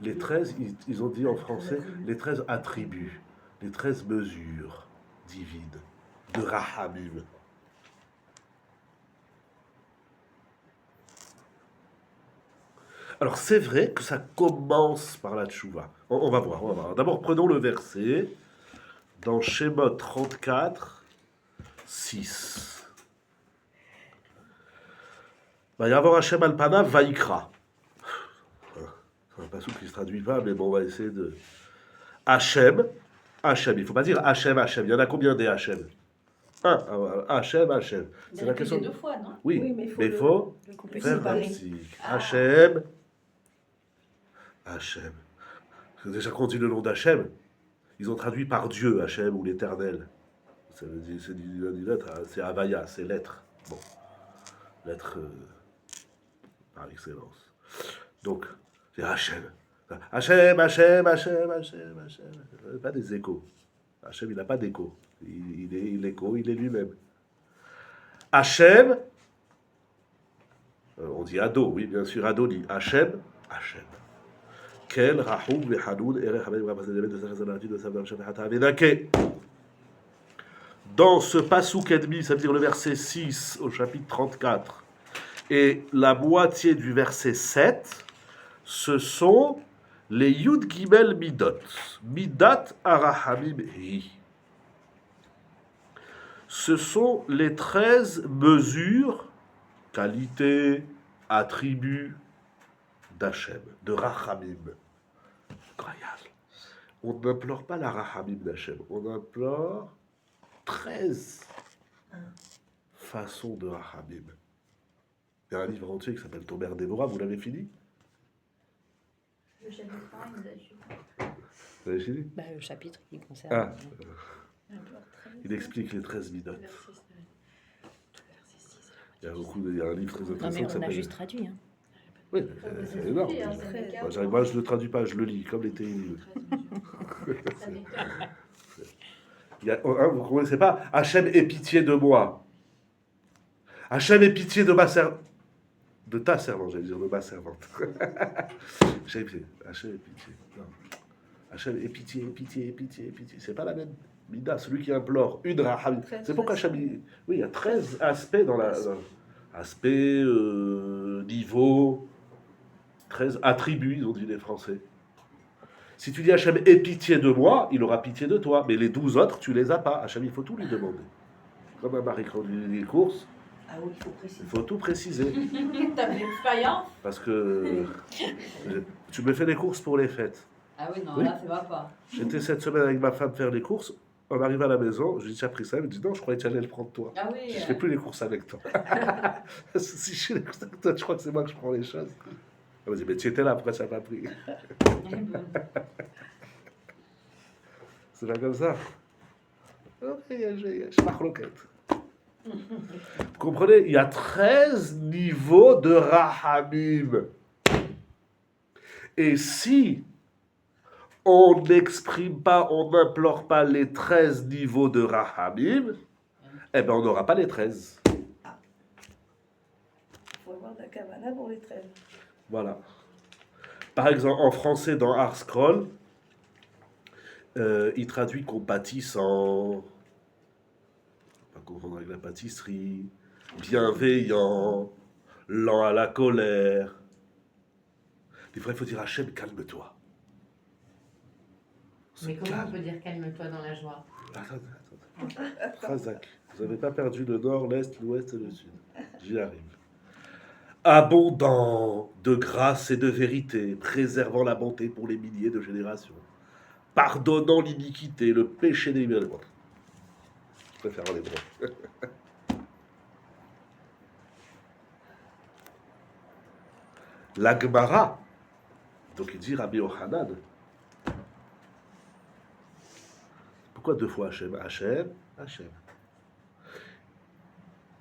Les 13, ils ont dit en français, les 13 attributs, les 13 mesures divines de Rahamim. Alors c'est vrai que ça commence par la tchouva. On va voir. D'abord, prenons le verset dans Shemot 34, 6. Va y avoir Hashem al-Panav Vaikra. C'est un passage qui ne se traduit pas, mais bon, on va essayer de... Hashem. Il ne faut pas dire Hashem. Il y en a combien des Hashem? Hashem. C'est la question 2 fois, non? Oui, Oui, mais il faut le couper faire séparé. vertique. Hashem. Déjà, quand on dit le nom d'Hachem, ils ont traduit par Dieu, Hachem ou l'Éternel. Ça veut dire, c'est du lettre, c'est Havaya, c'est l'être. Bon, l'être par excellence. Donc, c'est Hachem. Hachem. Pas des échos. Hachem, il n'a pas d'écho. Il est l'écho, il est lui-même. Hachem, on dit Ado, oui, bien sûr, Adoni. Hachem. Quel Rahoum Vehanoun Erech Hamed Rabazedebet de Sachazanati de Savdam Shafehata Avedake. Dans ce pasouk ennemi, ça veut dire le verset 6 au chapitre 34, et la moitié du verset 7, ce sont les Yud Gimel Midot. Midat Arahamim Hi. Ce sont les 13 mesures, qualités, attributs d'Hachem, de Rachamim. Incroyable. On n'implore pas la Rachamim d'Hachem, on implore 13 façons de Rachamim. Il y a un livre entier qui s'appelle Tomer Déborah, vous l'avez fini? Le chapitre 1, il nous a su. Vous l'avez fini? Bah, le chapitre qui concerne. Ah, il explique les 13 midotes. Il y a un livre très Non, intéressant mais qui on a s'appelle... juste traduit. Hein. Oui, c'est énorme. Hein, ça m'écarte. Moi, je ne le traduis pas, je le lis, comme les Télim. Ça m'écarte. Vous ne connaissez pas? Hachem ait pitié de moi. Hachem ait pitié de ma servante. De ta servante, j'allais dire, de ma servante. Hachem ait pitié. Non. Hachem ait pitié, pitié, pitié, pitié. C'est pas la même mida, celui qui implore une Raham. C'est pourquoi Hachem... Oui, il y a 13 aspects dans la... Aspects, niveau, 13 attributs, ils ont dit les Français. Si tu dis Hachem ait pitié de moi, il aura pitié de toi. Mais les 12 autres, tu les as pas. Hachem, il faut tout lui demander. Comme un mari quand il lit les courses, Ah oui, il faut préciser. il faut tout préciser. T'as de l'expérience? Parce que tu me fais les courses pour les fêtes. Ah oui, non, Oui. là, ça va pas. J'étais cette semaine avec ma femme faire les courses. On arrive à la maison, je lui dis, tu as pris ça? Elle me dit, non, je croyais que tu allais le prendre toi. Ah oui. Je ne fais plus les courses avec toi. Si je fais les courses avec toi, tu crois que c'est moi que je prends les choses? Elle me dit, mais tu étais là, pourquoi tu n'as pas pris? C'est pas comme ça. Je pars loquette. Vous comprenez? Il y a 13 niveaux de Rahamim. Et si on n'exprime pas, on n'implore pas les 13 niveaux de Rahamim, eh bien on n'aura pas les 13. Il faut avoir de la Kavanah pour les 13. Voilà. Par exemple, en français, dans Art Scroll, il traduit qu'on pâtisse en... Pas confondre avec la pâtisserie, bienveillant, lent à la colère. Des fois, il faut dire Hachem, calme-toi. Mais comment Calme. on peut dire calme-toi dans la joie? Attends. Razak, vous n'avez pas perdu le nord, l'est, l'ouest et le sud. J'y arrive. Abondant de grâce et de vérité, préservant la bonté pour les milliers de générations, pardonnant l'iniquité, le péché des humains. Je préfère en hébreu. La Gemara, donc il dit Rabbi Yochanan. Pourquoi deux fois Hachem? Hachem, Hachem.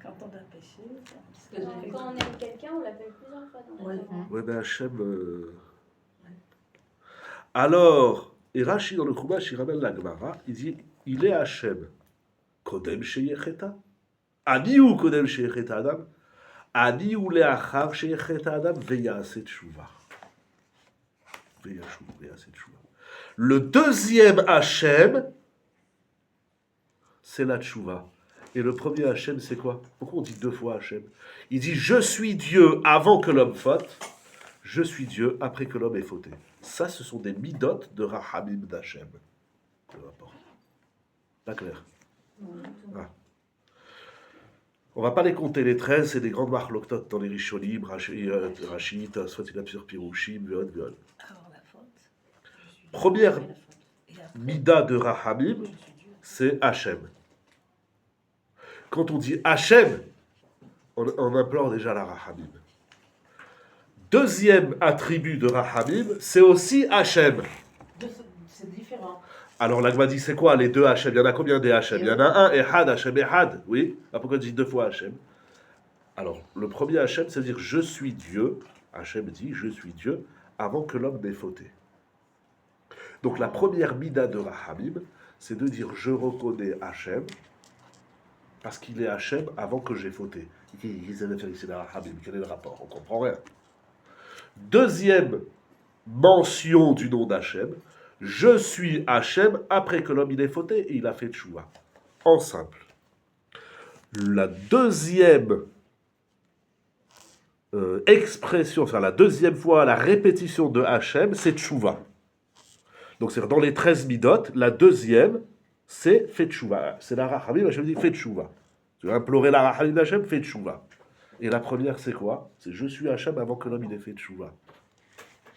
Quand on a péché, Quand on aime quelqu'un, on l'appelle plusieurs fois dans la Ouais. Torah. Ouais, mais Hachem. Alors, et Rashi dans le Chumash, il ramène la Gemara, il dit il est Hachem. Kodem sheyecheta. Ani ou Kodem sheyecheta Adam. Ani ou leachar sheyecheta Adam. Veyase tshuva. Veyase tshuva. Le deuxième Hachem, c'est la tshuva. Et le premier Hachem, c'est quoi? Pourquoi on dit deux fois Hachem? Il dit je suis Dieu avant que l'homme faute. Je suis Dieu après que l'homme ait fauté. Ça, ce sont des midot de Rahamim d'Hachem. Peu importe. Pas clair. Ah. On va pas les compter, les 13, c'est des grandes marloktot dans les Rishonim, Rachid, soit il a plusieurs Pirouchim, Veod, Veod. avant la faute. Première Et après, mida de Rahamim, c'est Hachem. Quand on dit Hachem, on implore déjà la Rahamim. Deuxième attribut de Rahamim, c'est aussi Hachem. C'est différent. Alors l'Agma dit c'est quoi les deux Hachem? Il y en a combien des Hachem? Il y en a un, Ehad, Hachem, Ehad. Oui. Alors pourquoi on dit deux fois Hachem? Alors le premier Hachem, c'est dire je suis Dieu. Hachem dit je suis Dieu avant que l'homme n'ait fauté. Donc la première mida de Rahamim, c'est de dire je reconnais Hachem parce qu'il est Hachem avant que j'ai fauté. Qu'est-ce que faire ici dans Rahamim? Quel est le rapport? On comprend rien. Deuxième mention du nom d'Hachem, je suis Hachem après que l'homme il ait fauté et il a fait tchouva. En simple. La deuxième expression, enfin la deuxième fois, la répétition de Hachem, c'est tchouva. Donc c'est dans les 13 midot, la deuxième, c'est fait tchouva. C'est la Rachamim, Hachem dit fait tchouva. Tu veux implorer la Rachamim d'Hachem, fait tchouva. Et la première, c'est quoi? C'est je suis Hachem avant que l'homme il ait fait tchouva.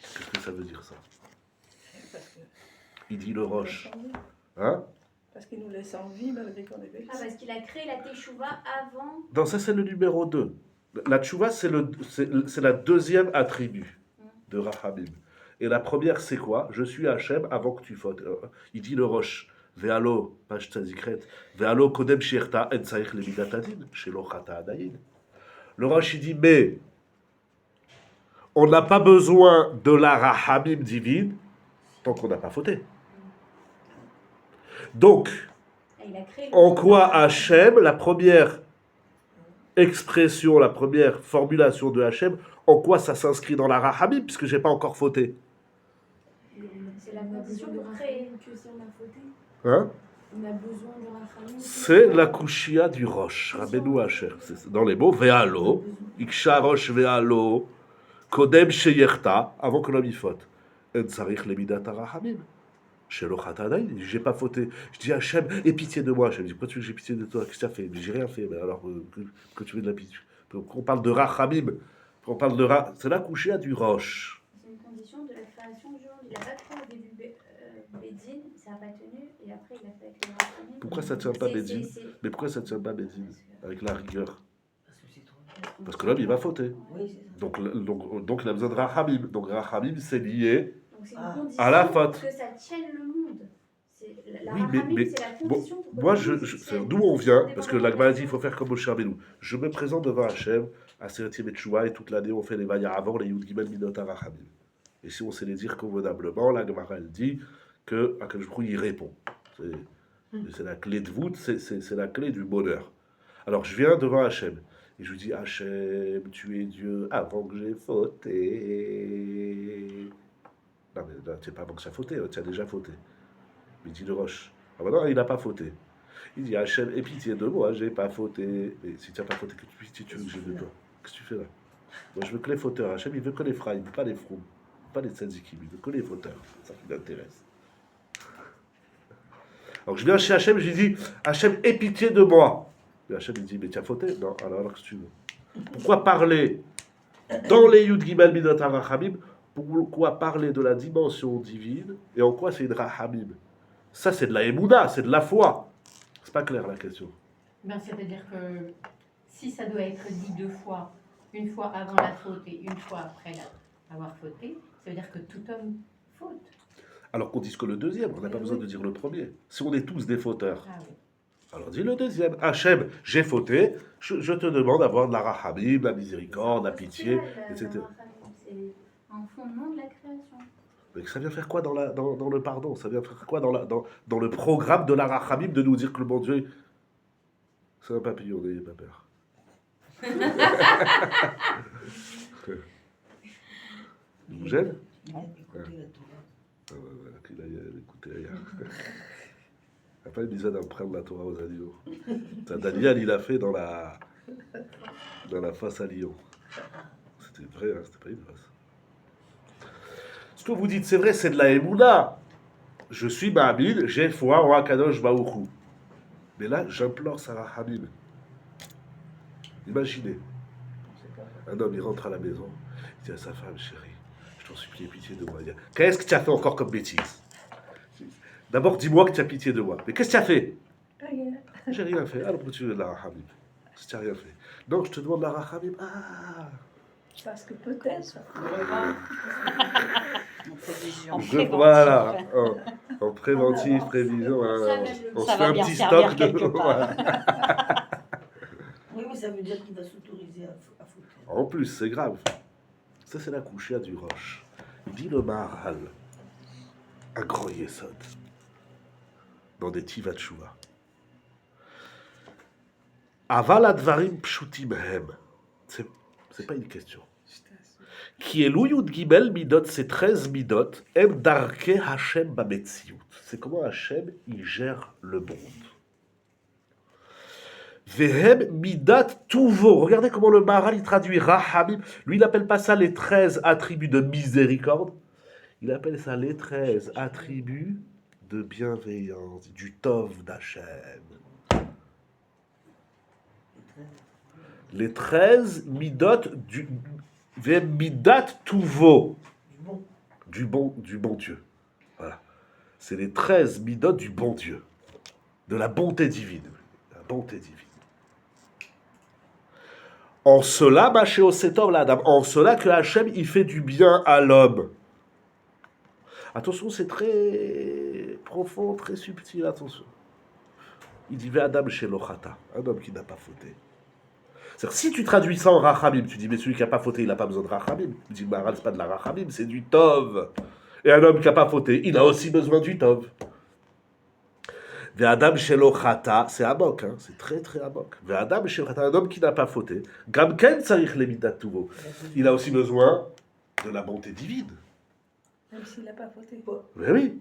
Qu'est-ce que ça veut dire ça? Parce que Il dit le nous roche. laisse en vie. Hein? Parce qu'il nous laisse en vie malgré qu'on est vexé. Ah, parce qu'il a créé la Teshuvah avant. Non, ça c'est le numéro 2. La tchouva, c'est la deuxième attribut de Rahamim. Et la première, c'est quoi? Je suis Hachem avant que tu fautes. Il dit le roche. Ve'alo, page tzadikret. Ve'alo kodem shirta en tzaich lemidat adin. Shelo chata adayin. Le roche, il dit, mais on n'a pas besoin de la Rahamim divine tant qu'on n'a pas fauté. Donc, Ah, il a créé le en monde quoi avant. Hachem, la première expression, la première formulation de Hachem, en quoi ça s'inscrit dans la Rahamim, puisque j'ai pas encore fauté? C'est la condition pour créer. Que si on a fauté, Hein? on a besoin de rachamim. C'est la kushia du roche, Rabbeinu Hacher. C'est dans les mots, ve'alo, iksha roche ve'alo, kodem sheyerta, avant que l'homme y faute. En tsarich lemidat harahamim. Shelo chata adayin. Il dit, j'ai pas fauté. Je dis, Hachem, aie pitié de moi. Hachem dit, pourquoi tu veux que j'ai pitié de toi? Qu'est-ce que tu as fait? Mais j'ai rien fait. Mais alors, que tu veux de la pitié? On parle de rachamim. On parle de c'est la kushia du roche. C'est une condition de la création du monde. Il a pas cru au début Bédine, ça n'a pas tenu, et après il a fait avec le Rachamim. Pourquoi ça tient pas Bédine? Mais pourquoi ça ne tient pas Bédine avec la rigueur? Parce que l'homme, il va fauter. Oui, c'est ça. Donc il a besoin de Rachamim. Donc Rachamim, c'est lié. Donc c'est une Ah. condition À la faute. que ça tienne le monde. La Oui, Rachamim, mais c'est la condition pour que moi, le monde se c'est tienne. d'où on vient, parce que la Indépendamment Gemara de dit il faut faire comme Moshe Rabbeinu. Je me présente devant Hachem, à Seratim et Tchouva, et toute l'année on fait les Vaya avant, les Yud Gimel Minot Rachamim. Et si on sait les dire convenablement, la Gemara elle dit que Akadosh Baruch Hu, il répond. C'est la clé de voûte, c'est la clé du bonheur. Alors je viens devant Hachem, et je lui dis Hachem, tu es Dieu avant que j'ai fauté. Non mais là, c'est pas avant que ça fauté, tu as déjà fauté. Mais il dit le roche. Ah ben non, il n'a pas fauté. Il dit Hachem, aie pitié de moi, j'ai pas fauté. Mais si tu n'as pas fauté, que pitié tu veux que j'ai de toi? Qu'est-ce que tu fais là? Moi je veux que les fauteurs. Hachem, il veut que les fraïs, pas les froums, pas les tzadikim, il veut que les fauteurs. C'est ça qui l'intéresse. Alors je viens chez Hachem, je lui dis Hachem, aie pitié de moi. Et Hachem il dit mais tu as fauté? Non, alors qu'est-ce que tu veux? Pourquoi parler dans les Yud Gimel Midot HaRachamim? Pourquoi parler de la dimension divine et en quoi c'est une Rachamim? Ça c'est de la Emouna, c'est de la foi. C'est pas clair la question. Ben, c'est-à-dire que si ça doit être dit deux fois, une fois avant la faute et une fois après avoir fauté, ça veut dire que tout homme faute. Alors qu'on dise que le deuxième, on n'a pas besoin de dire le premier. Si on est tous des fauteurs, Ah oui. alors dis le deuxième. Hachem, j'ai fauté, je te demande d'avoir de la Rachamim, la miséricorde, la pitié, etc. C'est un fondement de la création. Mais ça vient faire quoi dans le pardon? Ça vient faire quoi dans le programme de la Rachamim de nous dire que le bon Dieu, c'est un papillon, n'ayez pas peur. Il vous gêne? Il a écouté la Torah. Ah ouais, voilà, qu'il aille écouter ailleurs. Après, il disait d'apprendre la Torah aux animaux. Ça, Daniel, il a fait dans la face à Lyon. C'était vrai, hein, c'était pas une face. Ce que vous dites, c'est vrai, c'est de la Emouna. Je suis Mahamid, j'ai foi en Akadosh Baruch Hu. Mais là, j'implore Sarah Hamid. Imaginez, un homme, il rentre à la maison, il dit à sa femme, chérie, je t'en supplie, pitié de moi. Il dit, qu'est-ce que tu as fait encore comme bêtise? D'abord, dis-moi que tu as pitié de moi. Mais qu'est-ce que tu as fait? Rien. J'ai rien fait. Alors, tu veux de la Rahamim? Si tu n'as rien fait. Donc, je te demande la Rahamim. Ah! Parce que peut-être. En Donc, préventif. voilà. En préventif, prévision. Ça, même le- On Ça se va fait un bien petit servir stock quelque de. part. Voilà. Oui, mais ça veut dire qu'il va s'autoriser à foutre. En plus, c'est grave. Ça, c'est la couchia du roche. Il dit le Maharal, un grand yesod, dans des Tivat Shuvah. Aval advarim pshutim hem. C'est pas une question. Qui est l'ouyud gimel midot, c'est 13 midot, em darke Hashem bametziut. C'est comment Hashem, il gère le monde. Vehem midat tuvo. Regardez comment le Maharal il traduit Rahamim. Lui, il n'appelle pas ça les 13 attributs de miséricorde. Il appelle ça les 13 attributs de bienveillance, du tov d'Hachem. Les 13 midot du Vehem midat tuvo. Du bon. du bon Dieu. Voilà. C'est les 13 midot du bon Dieu. De la bonté divine. La bonté divine. En cela, Machéo Setov l'Adam. En cela que Hachem, il fait du bien à l'homme. Attention, c'est très profond, très subtil, attention. Il dit Adam chez Lochata, un homme qui n'a pas fauté. C'est-à-dire, si tu traduis ça en Rachamim, tu dis, mais celui qui n'a pas fauté, il n'a pas besoin de Rachamim. Tu dis, Maharal, c'est pas de la Rachamim, c'est du Tov. Et un homme qui n'a pas fauté, il a aussi besoin du Tov. Adam chez Lochata, c'est Amok, hein, c'est très très Amok. Adam chez Lochata, un homme qui n'a pas fauté. Gamken Sarich Lemidat Tuvo. Il a aussi besoin de la bonté divine. Même s'il n'a pas fauté. Mais oui.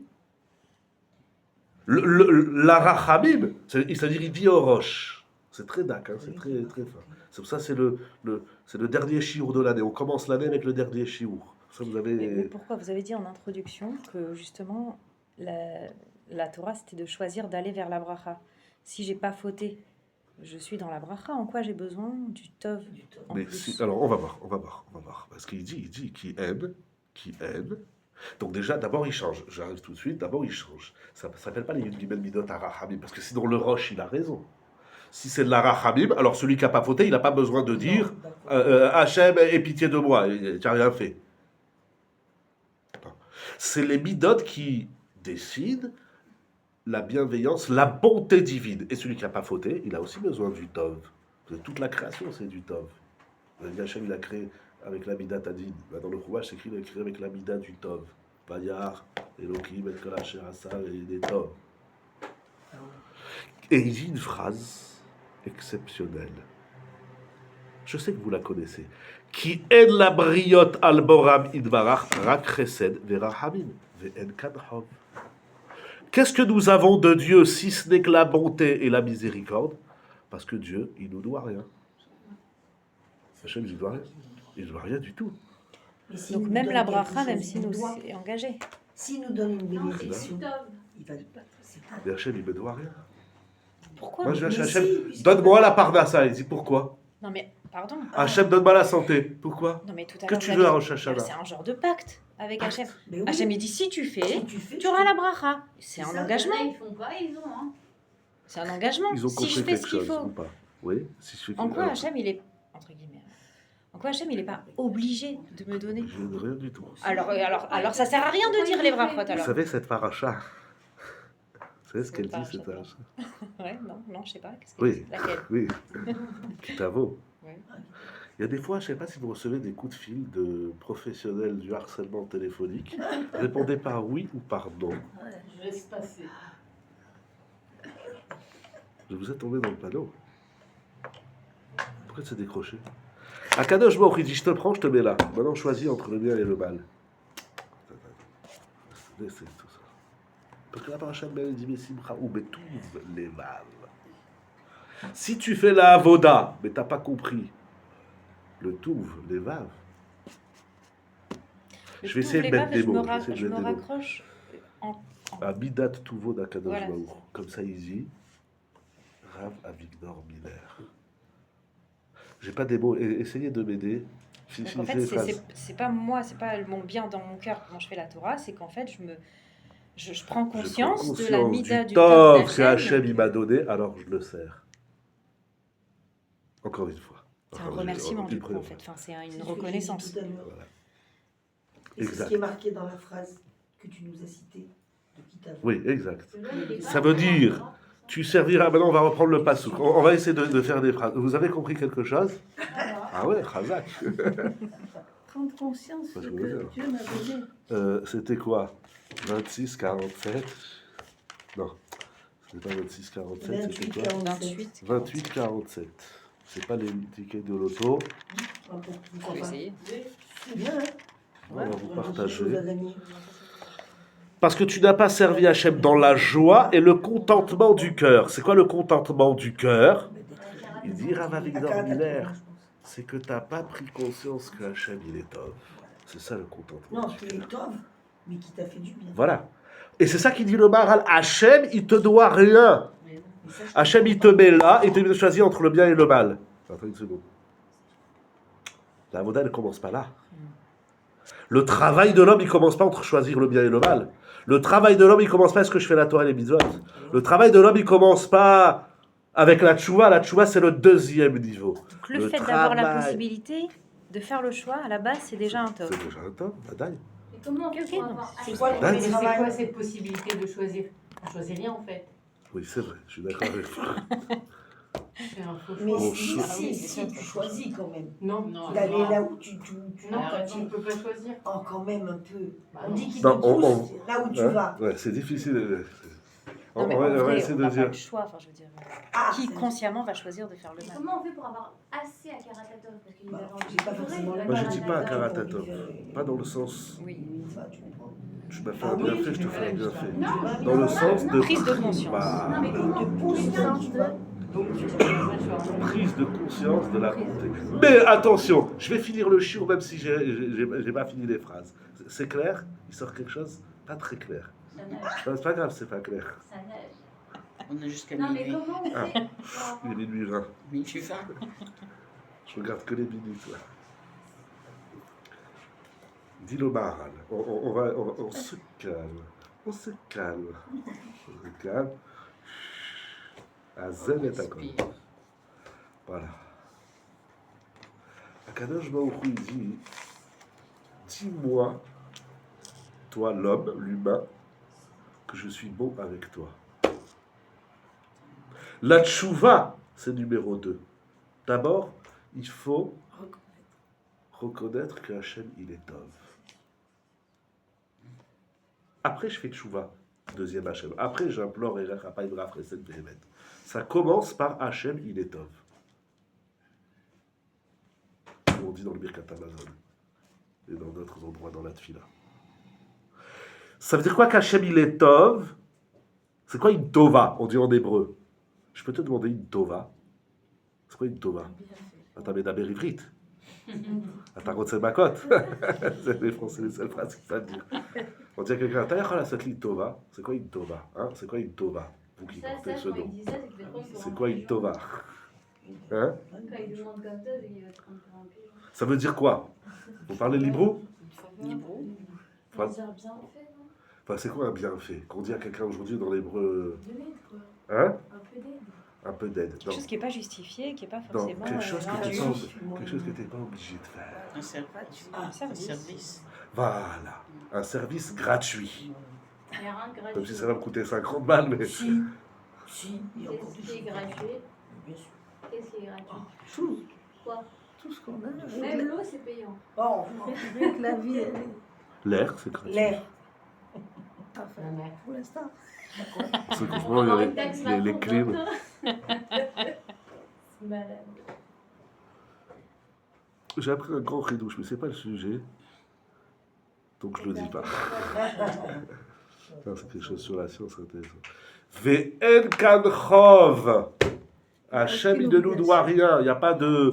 La Rachamim, c'est-à-dire il dit aux roches. C'est très dac, hein, c'est très, très fin. C'est pour ça que c'est le dernier chiour de l'année. On commence l'année avec le dernier chiour. Ça, vous avez... Mais pourquoi vous avez dit en introduction que justement la Torah c'était de choisir d'aller vers la bracha. Si j'ai pas fauté, je suis dans la bracha. En quoi j'ai besoin du tov en Mais plus si, alors on va voir. Parce qu'il dit qui aime. Donc déjà, d'abord il change. J'arrive tout de suite, d'abord il change. Ça ne s'appelle pas les Yud Gimel Midot Arachamim, parce que sinon le Roche, il a raison. Si c'est de l'Arachamim, alors celui qui n'a pas fauté, il n'a pas besoin de dire Hachem, aie pitié de moi, tu n'as rien fait. Non. C'est les Midot qui décident la bienveillance, la bonté divine. Et celui qui n'a pas fauté, il a aussi besoin du Tov. Toute la création, c'est du Tov. Hachem, il a créé avec la Midat Adin. Dans le Chumash, c'est qu'il a créé avec la Midat du Tov. Bayar, Elohim, Et Kol Asher Asa, et des Tov. Et il dit une phrase exceptionnelle. Je sais que vous la connaissez. Ki en la briot al boram idvarach rak chesed verahamim ve'en kan chov. Qu'est-ce que nous avons de Dieu si ce n'est que la bonté et la miséricorde? Parce que Dieu, il nous doit rien. Hachem, il ne doit rien. Il ne doit rien du tout. Mais s'il Donc nous même donne la quelque bracha, chose, même il si nous nous doit. est engagé. S'il nous donne une Non, c'est bénédiction, du tov. il va. C'est pas. Mais Hachem, il ne me doit rien. Pourquoi? Moi, je vais à Mais Hachem, si, puisque- donne-moi la parnassa. Il dit pourquoi? Non mais pardon. Hachem, donne-moi la santé. Pourquoi? Non mais tout à Que l'heure. tu vous veux avez à dit- Rosh Hashanah? C'est un genre de pacte avec Hachem. Mais oui, Hachem il dit si tu fais, si tu fais, tu auras la bracha. C'est C'est un ça. engagement. Là, ils font pas, ils ont. Hein. C'est un engagement. Ils ont Si compris je fais quelque ce qu'il chose faut. ou pas? Oui, si je fais En quoi alors, Hachem il est entre guillemets. En quoi Hachem il est pas obligé de me donner? je n'ai rien du tout. Alors ça sert à rien de dire les brachot Vous alors. savez, cette paracha, vous savez ce C'est qu'elle pas dit, cette paracha. paracha? Ouais, non, je sais pas. Qu'est-ce Oui. que laquelle? Oui, Kitavo. Ouais. Il y a des fois, je ne sais pas si vous recevez des coups de fil de professionnels du harcèlement téléphonique. Répondez par oui ou par non. Je laisse passer. Je vous ai tombé dans le panneau. Pourquoi tu t'es décroché? Akadosh Baruch il dit, je te prends, je te mets là. Maintenant, choisis entre le bien et le mal. Laissez tout ça. Parce que la paracha de Bel dit, mais simcha ou betouv les mal. Si tu fais la avoda, mais t'as pas compris le touv, les vav. Le Je vais tout, essayer de les mettre baves, des je me mots. ra- Je vais Je essayer de me mettre des mots. raccroche en À Bidat Touvo d'Akadosh Voilà, Baruch. c'est ça. Comme ça, il dit Rav Avigdor Miller. J'ai pas des mots. Essayez de m'aider. Donc Si en j'ai fait, des phrases. c'est pas moi, c'est pas mon bien dans mon cœur quand je fais la Torah, c'est qu'en fait, je prends conscience de la mida du tov tov que Hachem d'Hachem. il m'a donné, alors je le sers. Encore une fois. C'est un Encore, remerciement j'ai- du coup en fait, enfin, c'est C'est ce une que j'ai dit reconnaissance. tout à l'heure. Voilà. Et c'est ce Exact. qui est marqué dans la phrase que tu nous as citée de Kitavo. Oui, exact. Celui-là, il est pas Ça veut vraiment dire- grand. Tu serviras. Maintenant, on va reprendre le passouk. On va essayer de faire des phrases. Vous avez compris quelque chose? Ah ouais, Chazak. Prendre conscience Parce que que Dieu m'a donné. C'était quoi? 26, 47. Non. C'était pas 26, 47, c'était 28, quoi? 47. 28. 28, 47. C'est pas les tickets de l'auto. Ah, bon, Faut essayer. C'est bien, hein? On va vous On a quelque partager. chose à gagner. Parce que tu n'as pas servi Hachem dans la joie et le contentement du cœur. C'est quoi le contentement du cœur? Il dit Rav Avigdor Miller, c'est que tu n'as pas pris conscience que Hachem il est tov. C'est ça le contentement Non, du tu cœur. es tov, mais qui t'a fait du bien. Voilà. Et c'est ça qu'il dit le Maharal. Hachem, il te doit rien. Mais ça, je Hachem, il te comprends met là et te met de choisir entre le bien et le mal. Attends une seconde. La voda, elle ne commence pas là. Le travail de l'homme, il commence pas entre choisir le bien et le mal. Le travail de l'homme, il commence pas est-ce que je fais la Torah et les mitzvot. Le travail de l'homme, il commence pas avec la tchouva. La tchouva, c'est le deuxième niveau. Donc le Le fait d'avoir la travail. possibilité de faire le choix, à la base, c'est déjà un tov. C'est déjà un temps, badaï. Mais comment on fait Ok, pour non, avoir c'est accès quoi le à Mais premier c'est travail? quoi cette possibilité de choisir? On choisit rien en fait. Oui, c'est vrai, je suis d'accord avec vous. C'est un faux Mais choix. Bon, si, je- si, tu choisis quand même. Non, D'aller là où tu Non, quand on ne peut pas choisir. Oh, quand même un peu. Bah On non. dit qu'il Non, te pousse là où tu Hein vas. Ouais, c'est difficile. Non, mais On en va vrai, essayer on de n'a pas dire. le choix. Enfin, je veux dire, Ah, qui c'est- consciemment va choisir de faire le Mais mal? comment on fait pour avoir assez à Karatatov? Parce qu'il Bah, va avoir j'ai pas forcément le Moi, je mal. dis pas à Karatatov. Karatatov. Pas dans le sens. Oui. Ça, tu prends. Tu m'as fait Ah un oui, bienfait, je te tu fais un fais. bienfait. Non, Dans le sens de Prise de conscience. Bah, Non, mais Il comment te pousse quelqu'un là où tu vas. Donc tu n'as pas le choix. prise de conscience de la bonté. Mais attention, je vais finir le chiot même si j'ai pas fini les phrases. C'est clair? Il sort quelque chose? Pas très clair. Ça nage, C'est pas grave, c'est pas clair. ça nage. On a jusqu'à Non, mais minuit. comment on Ah. fait pour avoir... Il est minuit 20. Minuit 20. Je regarde que les minutes. Là. Dis le Maharal. On se calme. On se calme. On se calme. Azen est d'accord. Respire. Voilà. Akadosh Baruch Hu, il dit, dis-moi, toi l'homme, l'humain, que je suis bon avec toi. La tchouva, c'est numéro 2. D'abord, il faut reconnaître que Hachem, il est Tov. Après, je fais tchouva, deuxième Hachem. Après, j'implore et ça commence par Hachem, il est Tov. Comme on dit dans le Birkat Amazon et dans d'autres endroits dans la Tfila. Ça veut dire quoi qu'Hachem, il est Tov? C'est quoi une Tova? On dit en hébreu. Je peux te demander une Tova? C'est quoi une Tova? Attends, mais d'abord ivrit. Attends, Rotzel Makot. C'est les Français, les seules phrases qu'ils savent dire. On dit à quelqu'un, t'as cette ligne Tova? C'est quoi une Tova? Hein? C'est quoi une Tova? Vous qui portez ce quand nom. il dit ça, c'est que des fois, il C'est quoi une Tova? Hein? Quand il demande comme ça, il va être un peu un pigeon. Ça veut dire quoi? Vous parlez l'hébreu? Libre. Enfin, dire bien fait, non? enfin, c'est quoi un bienfait? Qu'on dit à quelqu'un aujourd'hui dans l'hébreu. De l'aide, quoi. Hein? Un peu d'aide. Un peu d'aide. Quelque chose qui n'est pas justifié, qui n'est pas Non, forcément quelque chose que indu. tu pas, quelque chose que t'es pas obligé de faire. Un service. Un Un service. service. Voilà. Un service gratuit. Il n'y a rien de gratuit. Comme si ça va me coûter 50 balles, mais. Si, il y a encore des Qu'est-ce qui est choses. gratuit? Bien sûr. Qu'est-ce qui est gratuit? Tout, Quoi? tout ce qu'on a. Même l'eau, c'est payant. Bon, Avec la vie, elle est. L'air, c'est gratuit. l'air. Enfin, La mer. pour l'instant. Parce que On va franchement, il y avoir a une taxe les clims. C'est malade. J'ai appris un grand ridouche, mais c'est pas le sujet. Donc je le dis pas. Non, c'est quelque chose sur la science intéressante. Ve'en kan chov. Hachem, il ne nous doit rien. Il n'y a pas de.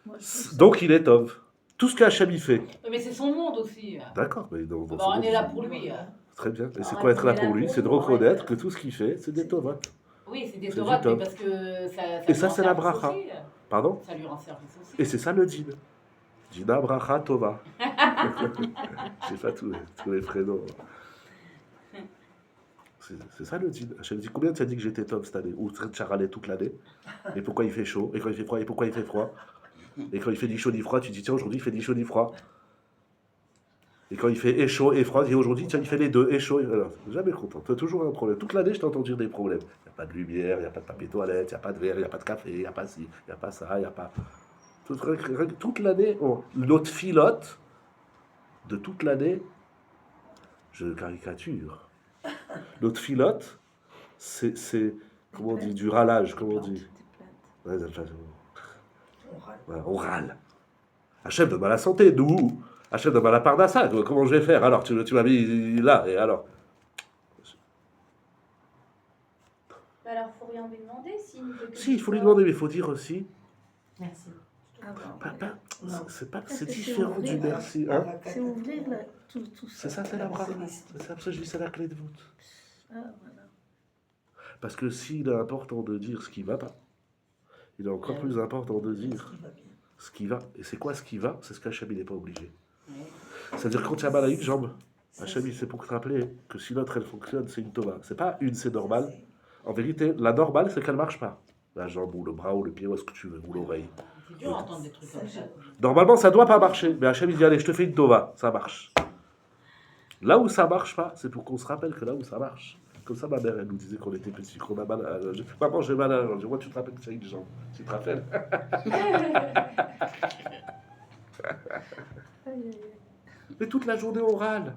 Moi, je Donc il est Tov. Tout ce qu'Hachem il fait. Mais c'est son monde aussi. D'accord, mais dans Bah, son on monde, est là pour lui. Très bien. Et c'est Alors, quoi être là on est là pour lui? pour C'est de nous, reconnaître ouais. que tout ce qu'il fait, c'est des Tovat. Oui, c'est des C'est Torahs, du top. mais parce que ça Et lui ça, rend c'est la service bracha. aussi. Pardon? Ça lui rend service aussi. Et c'est ça le din. Dina bracha tova. J'ai pas tous les prénoms. C'est ça le din. Hachem dit combien tu as dit que j'étais top cette année? Ou tu as râlé toute l'année? Et pourquoi il fait chaud? Et quand il fait froid? Et pourquoi il fait froid? Et quand il fait ni chaud ni froid, tu dis tiens aujourd'hui il fait ni chaud ni froid. Et quand il fait et chaud et froid, tu dis aujourd'hui tiens il fait les deux, et chaud. Alors, jamais content. Tu as toujours un problème. Toute l'année je t'entends dire des problèmes. Il n'y a pas de lumière, il n'y a pas de papier toilette, il n'y a pas de verre, il n'y a pas de café, il n'y a pas ci, il n'y a pas ça, il n'y a pas. Toute l'année, notre filote de toute l'année, je caricature. Notre filote, c'est comment on dit, du râlage, comment on dit. Ouais, voilà, on râle. Hachem donne-moi la santé, nous. Hachem donne-moi la parnassa. Comment je vais faire? Alors, tu m'as mis là, et alors? Bah alors, faut rien lui demander s'il nous fait que Si, il faut lui ça. demander, mais il faut dire aussi. Merci. Avant. C'est que différent c'est du ouvrir, merci. Hein? C'est ouvrir tout ça. C'est ça, c'est la bracha. C'est ça, je dis, c'est la clé de voûte. Ah, voilà. Parce que s'il est important de dire ce qui va pas, il est encore plus important de dire ce qui va. Et c'est quoi ce qui va? C'est ce qu'Hachem il n'est pas obligé. C'est-à-dire quand tu as mal à une jambe, Hachem, il sait pour te rappeler que si l'autre elle fonctionne, c'est une tova. C'est pas une, c'est normal. En vérité, la normale, c'est qu'elle marche pas. La jambe ou le bras ou le pied ou ce que tu veux, ou l'oreille. C'est dur d'entendre des trucs comme ça. Normalement, ça doit pas marcher. Mais Hachem, il dit allez, je te fais une tova, ça marche. Là où ça marche pas, c'est pour qu'on se rappelle que là où ça marche. Comme ça, ma mère, elle nous disait qu'on était petits, qu'on a mal à la jambe. Maman, j'ai mal à la jambe. Moi, tu te rappelles que tu as une jambe. Tu te rappelles? Mais toute la journée, on râle.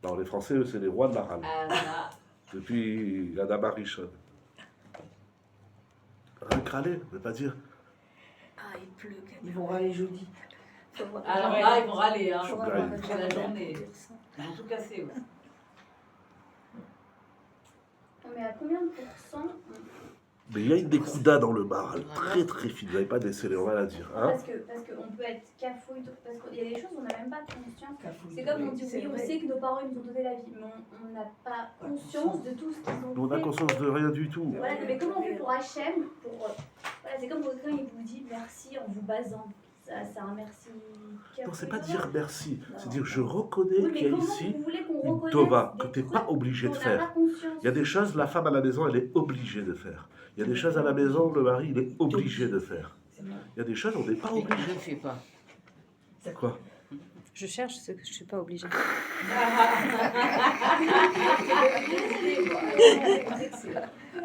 Non, les Français, eux, c'est les rois de la râle. Ah là. Depuis Adama Rishon. Rien que râler, ne veut pas dire. Ah, il pleut. Ils vont râler jeudi. Alors là, ils vont râler, hein. Faut Faut que avoir j'aille. Toute la journée. dire ça. Ils vont tout casser, ouais. On met à combien de pourcents Mais il y a une découda dans le maral, très très fine. Vous n'avez pas décelé, on va la dire. Hein. Parce qu'on peut être cafouille, parce qu'il y a des choses on n'a même pas conscience. C'est comme on dit, oui, on sait que nos parents ils nous ont donné la vie, mais on n'a pas conscience de tout ce qu'ils ont Nous, on a fait. conscience de rien du tout. Voilà, mais comment on fait pour Hachem voilà, c'est comme quand quelqu'un il vous dit merci en vous basant. Ça, c'est un merci. Non, c'est pas dire merci, c'est dire je reconnais Oui, qu'il y mais a comment ici vous voulez qu'on une reconnaisse tova que des tu n'es pas trucs obligé de dont on n'a faire. pas conscience. Il y a des choses, la femme à la maison, elle est obligée de faire. Il y a des choses à la maison, le mari, il est obligé de faire. Il y a des choses, on n'est pas Et que obligé. je ne fais pas. Quoi? Je cherche ce que je suis pas obligée.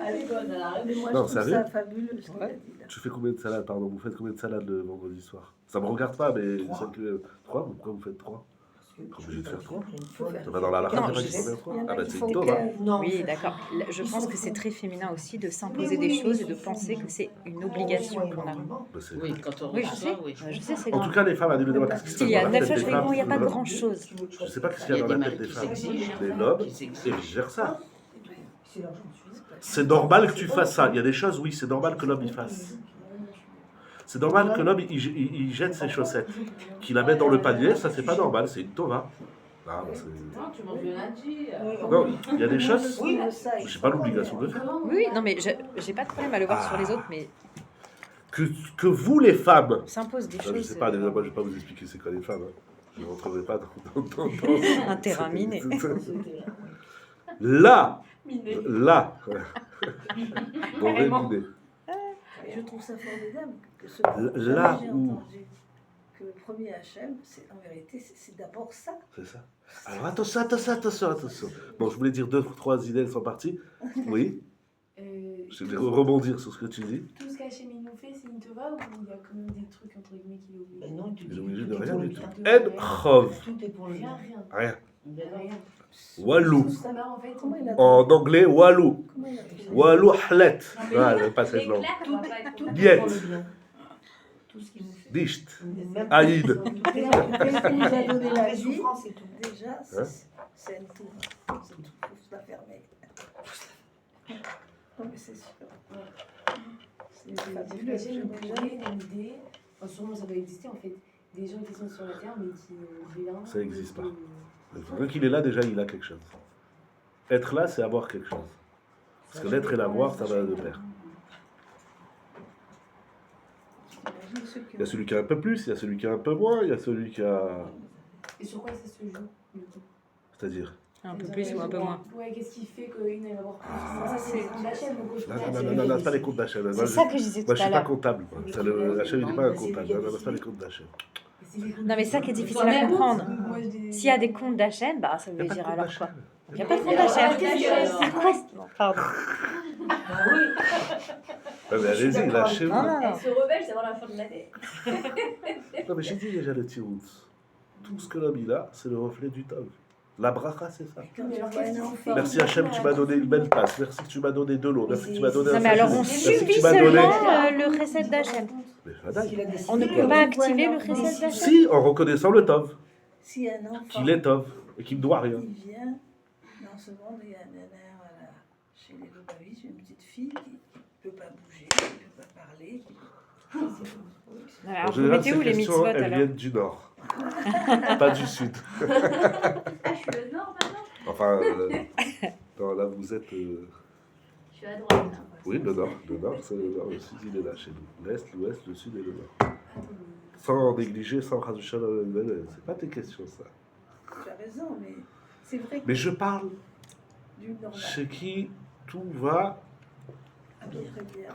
Elle est bonne, elle a Mais moi, Non, je trouve sérieux ça fabuleux ce qu'il a Ouais. dit là. Tu fais combien de salades, pardon? Vous faites combien de salades le vendredi soir? Ça me regarde pas, mais Trois. c'est que... 3? Pourquoi vous faites 3? Obligé de faire trois. Faut faire. Ça va dans la large, Non, t'as pas je dit sais. combien de Il y fois? en a Ah bah qui c'est font une tova. Non, Oui, c'est- d'accord. Là, je Ils pense sont que c'est fous. très féminin aussi de Mais s'imposer oui, des mais choses ils et de sont penser fous. que c'est une Oh, obligation ouais, qu'on a. énormément. Bah, c'est- Oui, quand on Oui, je reçoit, sais. oui. Je sais, c'est En grand. tout cas, les femmes, allez-moi, qu'est-ce qui se S'il passe y a dans la 9 tête fois, des je femmes? réponds, il n'y a pas Je grand chose. je sais pas ce Il qu'il y y a a dans des la maris tête des qui femmes. s'exigent, Les hein, lobes, qui et s'exigent. vice versa. C'est l'argent suisse. C'est normal que tu fasses ça. Il y a des choses, oui, c'est normal que l'homme y fasse. C'est normal que l'homme il jette ses chaussettes, qu'il la met dans le panier, ça c'est pas normal, c'est une tova. Ah, bah, c'est- Non, tu manges le lundi. non, il y a des choses, Oui, mais ça, il j'ai faut pas l'obligation de le faire. Oui, non, mais j'ai pas de problème à le voir sur les autres, mais Que vous les femmes, on s'impose des je choses. sais pas, déjà, moi je vais pas vous expliquer c'est quoi les femmes. Hein. Je ne rentrerai pas dans Un terrain miné. Là, Miné. là, dans vrai Carrément. miné. Je trouve ça formidable que ce Là jamais j'ai où- entendu que le premier HM, c'est en vérité, c'est d'abord ça. C'est ça. Alors attention. Bon, je voulais dire 2-3 idées, elles sont parties. Oui, je vais rebondir sur ce que tu dis. Tout ce qu'Hachem il nous fait, c'est une tova ou il y a quand même des trucs entre guillemets qu'il est obligé? Ben non, tu Il est obligé tout de est rien pour du le tout. bien. En chov, Tout est pour le bien. Rien. rien. Rien. Walou. Tout ça là en fait. Comment il a En anglais, walou. Comment il a trouvé ça? Walou hlet. mais Ah, le passage les langue. claques, Tout on va pas être est, tout obligé. Diète. est pour le bien. Tout ce qu'il nous fait. Dicht. Même- Aïd. Dès qu'il nous a donné la Les vie, souffrances et tout. déjà, Hein? c'est une tour. C'est tout, faut se la fermer. Non, mais c'est sûr. C'est fabuleux. Hachem il J'aimerais pourrait jamais- nous aider. Enfin, sûrement ça doit exister en fait. Des gens qui sont sur la terre mais qui viennent. Ça existe pas. Dès qu'il est là, déjà, il a quelque chose. Être là, c'est avoir quelque chose. Parce que l'être et l'avoir, ça va de pair. Imagine ceux qui Il y a celui qui a un peu plus, il y a celui qui a un peu moins, il y a celui qui a... Et sur quoi ça se joue du coup? C'est-à-dire... Un peu plus ou un peu moins. Ouais, qu'est-ce qui fait qu'une elle va avoir plus? Ah. Ça c'est les comptes d'Hachem donc je Non, pense non, que- non, non, c'est pas les comptes d'Hachem. Moi, C'est je- ça que je disais tout Moi, je à suis pas l'heure. comptable. Moi. Ça, le Hachem, il n'est pas un comptable. Non, non, c'est pas les comptes d'Hachem. C'est les comptes Non, mais ça qui est d'Hachem. difficile à comprendre. Moi, je dis- S'il y a des comptes d'Hachem, bah ça Il veut n'y a pas de dire compte alors quoi? d'Hachem. Il n'y a pas de compte Et alors, d'Hachem. qu'est-ce qu'il y a alors? C'est quoi? Non, pardon. Ah oui. Ouais, mais allez-y, lâchez-vous. Non, non, Elle non. se rebelle, c'est avant la fin de l'année. Non, mais j'ai dit déjà le tirout. Tout ce que l'homme il a, c'est le reflet du tov. La bracha, c'est ça. Quand Mais tu alors, vois qu'est-ce un qu'il enfant- fait? Merci Hachem, tu m'as donné une belle passe. Merci que tu m'as donné de l'eau. Merci que tu m'as donné Non, un mais alors sachet. on Merci que subit tu m'as donné- seulement le recette d'Hachem. Mais voilà. S'il a décidé On ne que- peut pas activer le recette d'Hachem. Si, en reconnaissant le tov, Si un enfant, qu'il est tov et qu'il ne doit rien. il vient dans ce monde, il y a un nana, voilà, chez les Lobavis, une petite fille qui ne peut pas bouger, qui ne peut pas parler. Alors En vous général, mettez ces où les questions, mitzvot elles alors? viennent du nord, pas du sud. Ah, je suis le nord maintenant. Enfin, non, là vous êtes. Je suis suis à droite. Là. Oui, le nord, c'est le nord, le sud, il est là chez nous. L'est, l'ouest, le sud et le nord. Attends, Sans négliger, sans rajouter, c'est pas tes questions, ça. Tu as raison, mais c'est vrai que Mais je parle du normal, chez qui tout va. à peu près bien.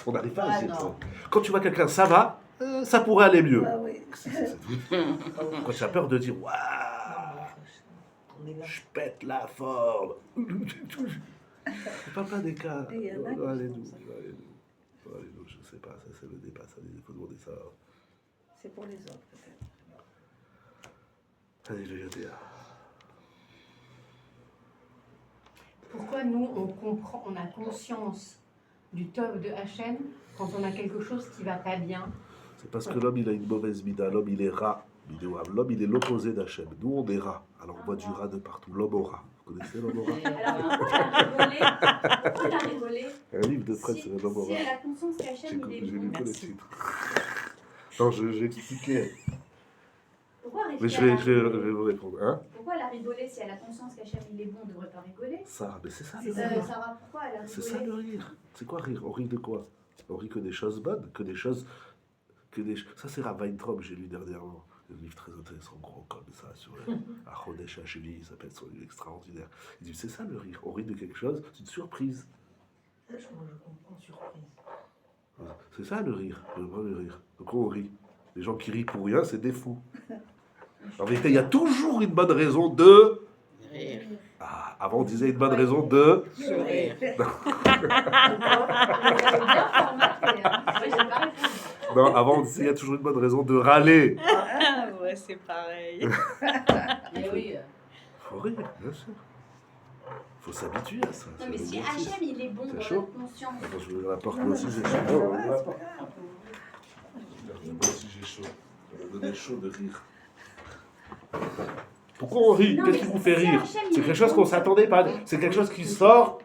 On n'arrive pas à Ah, dire non. ça. Quand tu vois quelqu'un, ça va, ça pourrait aller mieux. Ah oui. C'est tout. Quand tu as peur de dire, waouh, On est là. je pète la forme. Je parle pas des cas. Et il y en a qui Allez-nous, font ça. allez-nous, je sais pas, ça c'est le débat, ça, il faut demander ça. C'est pour les autres, peut-être. Alléluia. Pourquoi nous, on comprend, on a conscience du tov de Hachem quand on a quelque chose qui va pas bien? C'est parce que l'homme, il a une mauvaise mida. L'homme, il est rat. L'homme, il est l'opposé d'Hachem. Nous, on est rat. Alors, on voit du rat de partout. L'homme au rat. Vous connaissez l'homme au rat? Alors pourquoi elle a rigolé Un livre de Fred, c'est l'homme au Si rat. elle a conscience qu'Hachem il est J'ai lu bon. que le titre. Non, j'ai expliqué. Pourquoi Mais je vais vous répondre. Hein? Pourquoi elle a rigolé si elle a conscience qu'Hachem il est bon, on ne devrait pas rigoler? Ça, mais c'est ça. C'est le ça, rire. Sarah, pourquoi elle a C'est ça rigolé? le rire. C'est quoi rire? On rit de quoi? On rit que des choses bonnes, que des choses. Ça, c'est Rav Weintraub, j'ai lu dernièrement. Un livre très intéressant, gros comme ça, sur Achodesh Hashvi, il s'appelle son livre extraordinaire. Il dit c'est ça le rire. On rit de quelque chose, c'est une surprise. Je comprends surprise. Voilà. C'est ça le rire, le rire. Donc on rit. Les gens qui rient pour rien, c'est des fous. En vérité, il y a toujours une bonne raison de. Rire. Ah, avant on disait une bonne raison de. Sourire. Vous avez bien formaté, hein. Moi, j'ai pas répondu. Non, avant on disait il y a toujours une bonne raison de râler. Ah ouais, c'est pareil. Mais oui. Faut rire, bien sûr. Faut s'habituer à ça. Non, c'est mais un si exercice. Hachem il est bon C'est dans chaud. notre conscience, Attends, je vais ouvrir la porte, Non, moi aussi non, j'ai c'est chaud. pas Non, grave, ouvre la c'est porte. pas grave. Regarde, moi aussi j'ai chaud. Ça va donner chaud de rire. Pourquoi on rit? Non, Qu'est-ce mais qui vous fait si rire? Hachem, il C'est est quelque chose bon, qu'on s'attendait pas. C'est quelque chose qui sort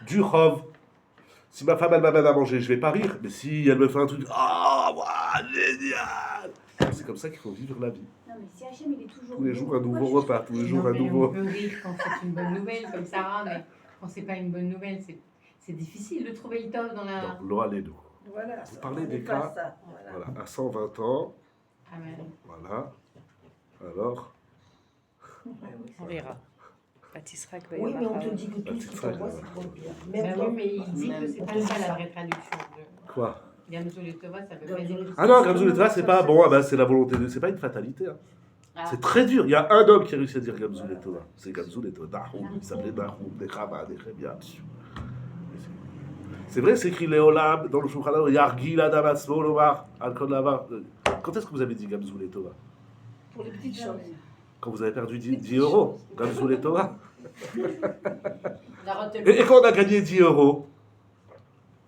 du rov. Si ma femme elle m'amène à manger, je vais pas rire. Mais si elle me fait un truc, ah, waouh, génial! C'est comme ça qu'il faut vivre la vie. non mais si Hachem il est toujours Tous les bon, jours un pourquoi nouveau je suis repas, tous les jours Non, un mais nouveau. on peut rire quand c'est une bonne nouvelle, comme Sarah, mais quand c'est pas une bonne nouvelle, c'est difficile de trouver le tov dans la... Non, l'eau allez nous. Voilà, Vous ça, parlez on des n'est pas cas. ça, voilà. Voilà, à 120 ans, Amen. voilà. Alors, On verra. Baptiste Oui, mais on te dit que tout ce que tu vois, c'est pour le bien. Même Bah oui, quand- mais il dit que c'est pas ça la vraie traduction. quoi? Gamzou les Tova, ça veut pas dire... Ah non, Gamzou les Tova, c'est pas bon, ah ben, c'est la volonté de. C'est pas une fatalité. Hein. Ah. C'est très dur. Il y a un homme qui a réussi à dire Gamzou les Tova. C'est Gamzou les Tova. Dahoum, il s'appelait Dahoum, des Chama, des Chemia. C'est vrai, c'est écrit Léolam dans le Shulchan Aruch, Yargi la Damasmo, Lomar, Alkon Lavar. Quand est-ce que vous avez dit Gamzou les Tova? Pour les petites choses. Quand vous avez perdu 10 euros. Gamzou les Tova. La retenue. Et quand on a gagné 10 euros,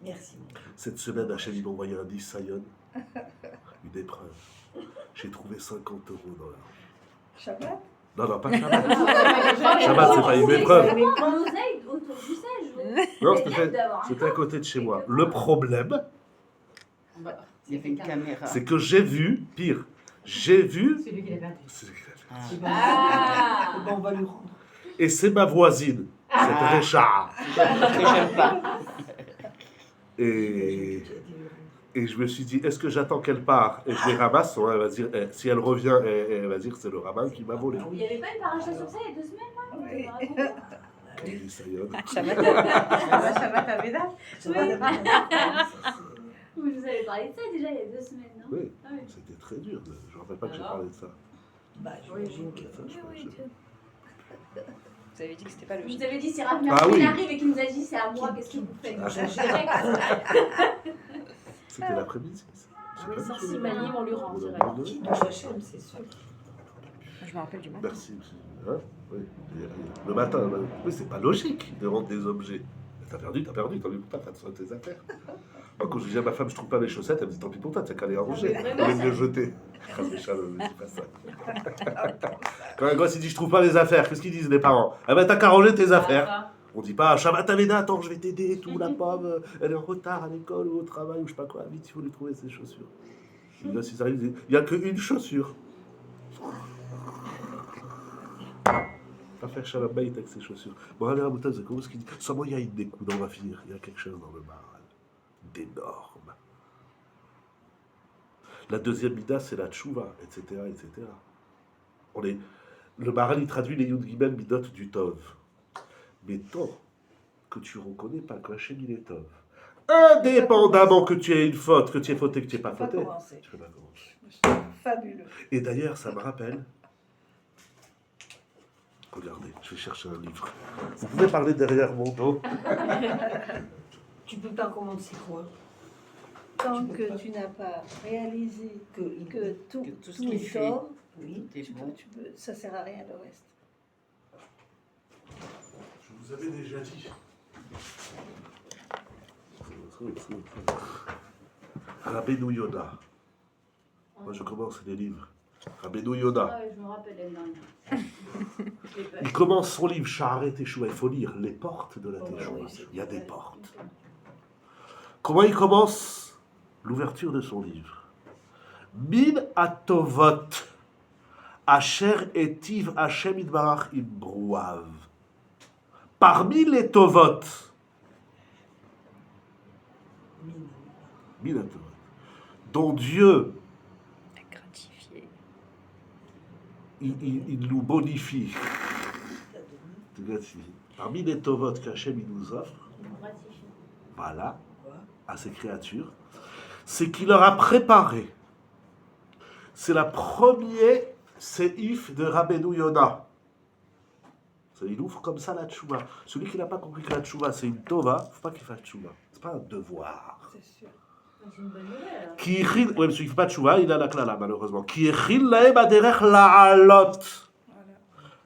Merci. cette semaine, Hachem m'a envoyé un Nisayon, une épreuve. J'ai trouvé 50 euros dans la. Shabbat. Non, non, pas Shabbat. Shabbat, c'est pas une épreuve. En oseille autour du sèche. Non, C'est bien d'avoir un c'était à côté de chez moi. Le problème, Bah, Il y avait une caméra. c'est que j'ai vu, pire, j'ai vu. Celui qui l'a perdu. Ah. Ah. Bon, on va lui rendre. Et c'est ma voisine, cette Ah. Récha. Que j'aime pas. Et je me suis dit, est-ce que j'attends qu'elle part et je les ramasse? Elle va dire, si elle revient, elle va dire que c'est le rabbin qui m'a volé. Il n'y avait pas une paracha sur ça il y a 2 semaines là Oui. Vous me racontez Quel Nisayon. Shabbat Aveda. Ça va, la Vous nous avez parlé de ça déjà il y a 2 semaines, non? Oui, Ah oui. c'était très dur. Je ne rappelle pas que j'ai Alors parlé de ça. Bah, j'imagine que. Ça, je crois que j'ai- Vous avez dit que c'était pas Vous logique. nous avez dit si Rav Ah oui. il arrive et qu'il nous a dit c'est à moi, qu'est-ce que vous faites? Ah. Direct. C'était l'après-midi. Oui, J'ai pas sans vu. Simalim, on lui rend On l'a direct. donné. Qui touche Hachem, c'est sûr. Je me rappelle du matin. Merci. Hein, oui. Le matin, oui, c'est pas logique de rendre des objets. T'as perdu, t'en veux pas, t'as besoin de tes affaires. Moi, quand je dis à ma femme, je trouve pas mes chaussettes, elle me dit tant pis pour toi, t'as qu'à les ranger. Ah, mais Elle vraiment, me les jeter. Ah, c'est chaleur, mais dis pas ça. Quand un gosse il dit je trouve pas mes affaires, qu'est-ce qu'ils disent les parents? Ah ben t'as qu'à ranger tes affaires. Ah, On dit pas Shabbat Aveda, attends, je vais t'aider, tout, la pomme, elle est en retard à l'école ou au travail ou je sais pas quoi, vite, il faut lui trouver ses chaussures. Le gosse, il arrive, il dit, il y a qu'une chaussure. Pas faire shalom bayit avec ses chaussures. Bon, allez, Rabotai, c'est comment ce qu'il dit? Seulement, il y a une découpe, on va finir. Il y a quelque chose dans le Maharal d'énorme. La deuxième mida, c'est la tchouva, etc., etc. Le Maharal, il traduit les Yud Gimel midot du Tov. Mais tant que tu ne reconnais pas qu'Hachem, il est Tov, indépendamment que tu aies une faute, que tu aies fauté, que tu n'aies pas fauté, tu peux pas commencer. Fabuleux. Et d'ailleurs, ça me rappelle. Regardez, je vais chercher un livre. Vous pouvez parler derrière mon dos. Tu peux pas commencer quoi? Tant que tu n'as pas réalisé Que que tout ce tout qu'il est fait. tort, oui. ça sert à rien le reste. Je vous avais déjà dit. Rabbeinu Yonah. Moi, je commence les livres. Rabbeinu Yonah. Ah ouais, je me rappelle l'année dernière. Je l'ai pas. Il commence son livre, Sha'arei Teshuva. Il faut lire les portes de la Oh, Teshuva. oui, c'est Il y a des portes. Comment il commence l'ouverture de son livre? Min atovot, asher etiv Hashem idbarach imbrouav. Parmi les tovot, min atovot, dont Dieu Gratifié. il nous bonifie. Parmi les tovot qu'Hachem il nous offre, voilà, à ses créatures, c'est qu'il leur a préparé. C'est la première séif de Rabbeinu Yonah. Il ouvre comme ça la tchouva. Celui qui n'a pas compris que la tchouva c'est une tova, il ne faut pas qu'il fasse tchouva. Ce n'est pas un devoir. C'est sûr. C'est une bonne nouvelle. Qui écrit, ouais, mais celui qui ne fait pas tchouva, il a la klala malheureusement. Qui écrit laem aderech la'alot. Voilà.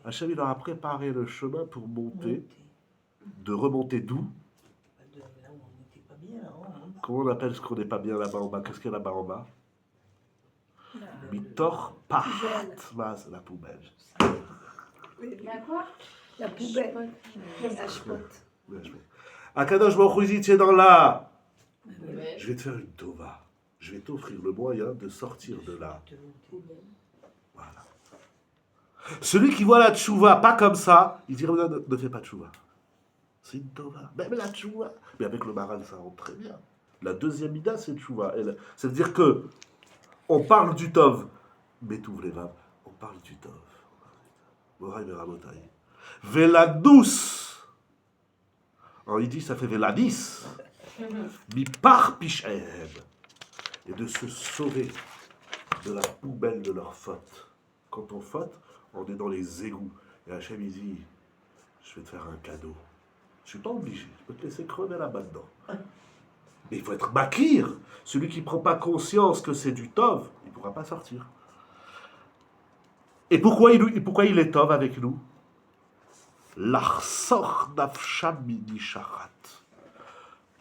Hachem il leur a préparé le chemin pour monter, de remonter d'où? De là où on n'était pas bien, hein. Comment on appelle ce qu'on n'est pas bien là-bas en bas? Qu'est-ce qu'il y a là-bas en bas? Là. Mitor Pahat, c'est la poubelle. Oui, La quoi? la poubelle. La shpot. Akadosh Baruch Hu, il dit, tiens dans là, Ouais. je vais te faire une tova. Je vais t'offrir le moyen de sortir de là. Voilà. Celui qui voit la tchouva pas comme ça, il dit, ne fais pas de tchouva. C'est une tova. Même la tchouva. Mais avec le Maharal, ça rentre très bien. La deuxième mida, c'est tchouva. C'est-à-dire que on parle du tov, mais tout les vaves, on parle du tov. Moraï Meramotaï. Veladous. Alors il dit, ça fait Veladis. Mi par Pichem. Et de se sauver de la poubelle de leur faute. Quand on faute, on est dans les égouts. Et Hachem, il dit, je vais te faire un cadeau. Je ne suis pas obligé, je peux te laisser crever là-bas dedans. Mais il faut être makir. Celui qui ne prend pas conscience que c'est du tov, il ne pourra pas sortir. Et pourquoi il est tov avec nous? L'arsor nafsham minisharat.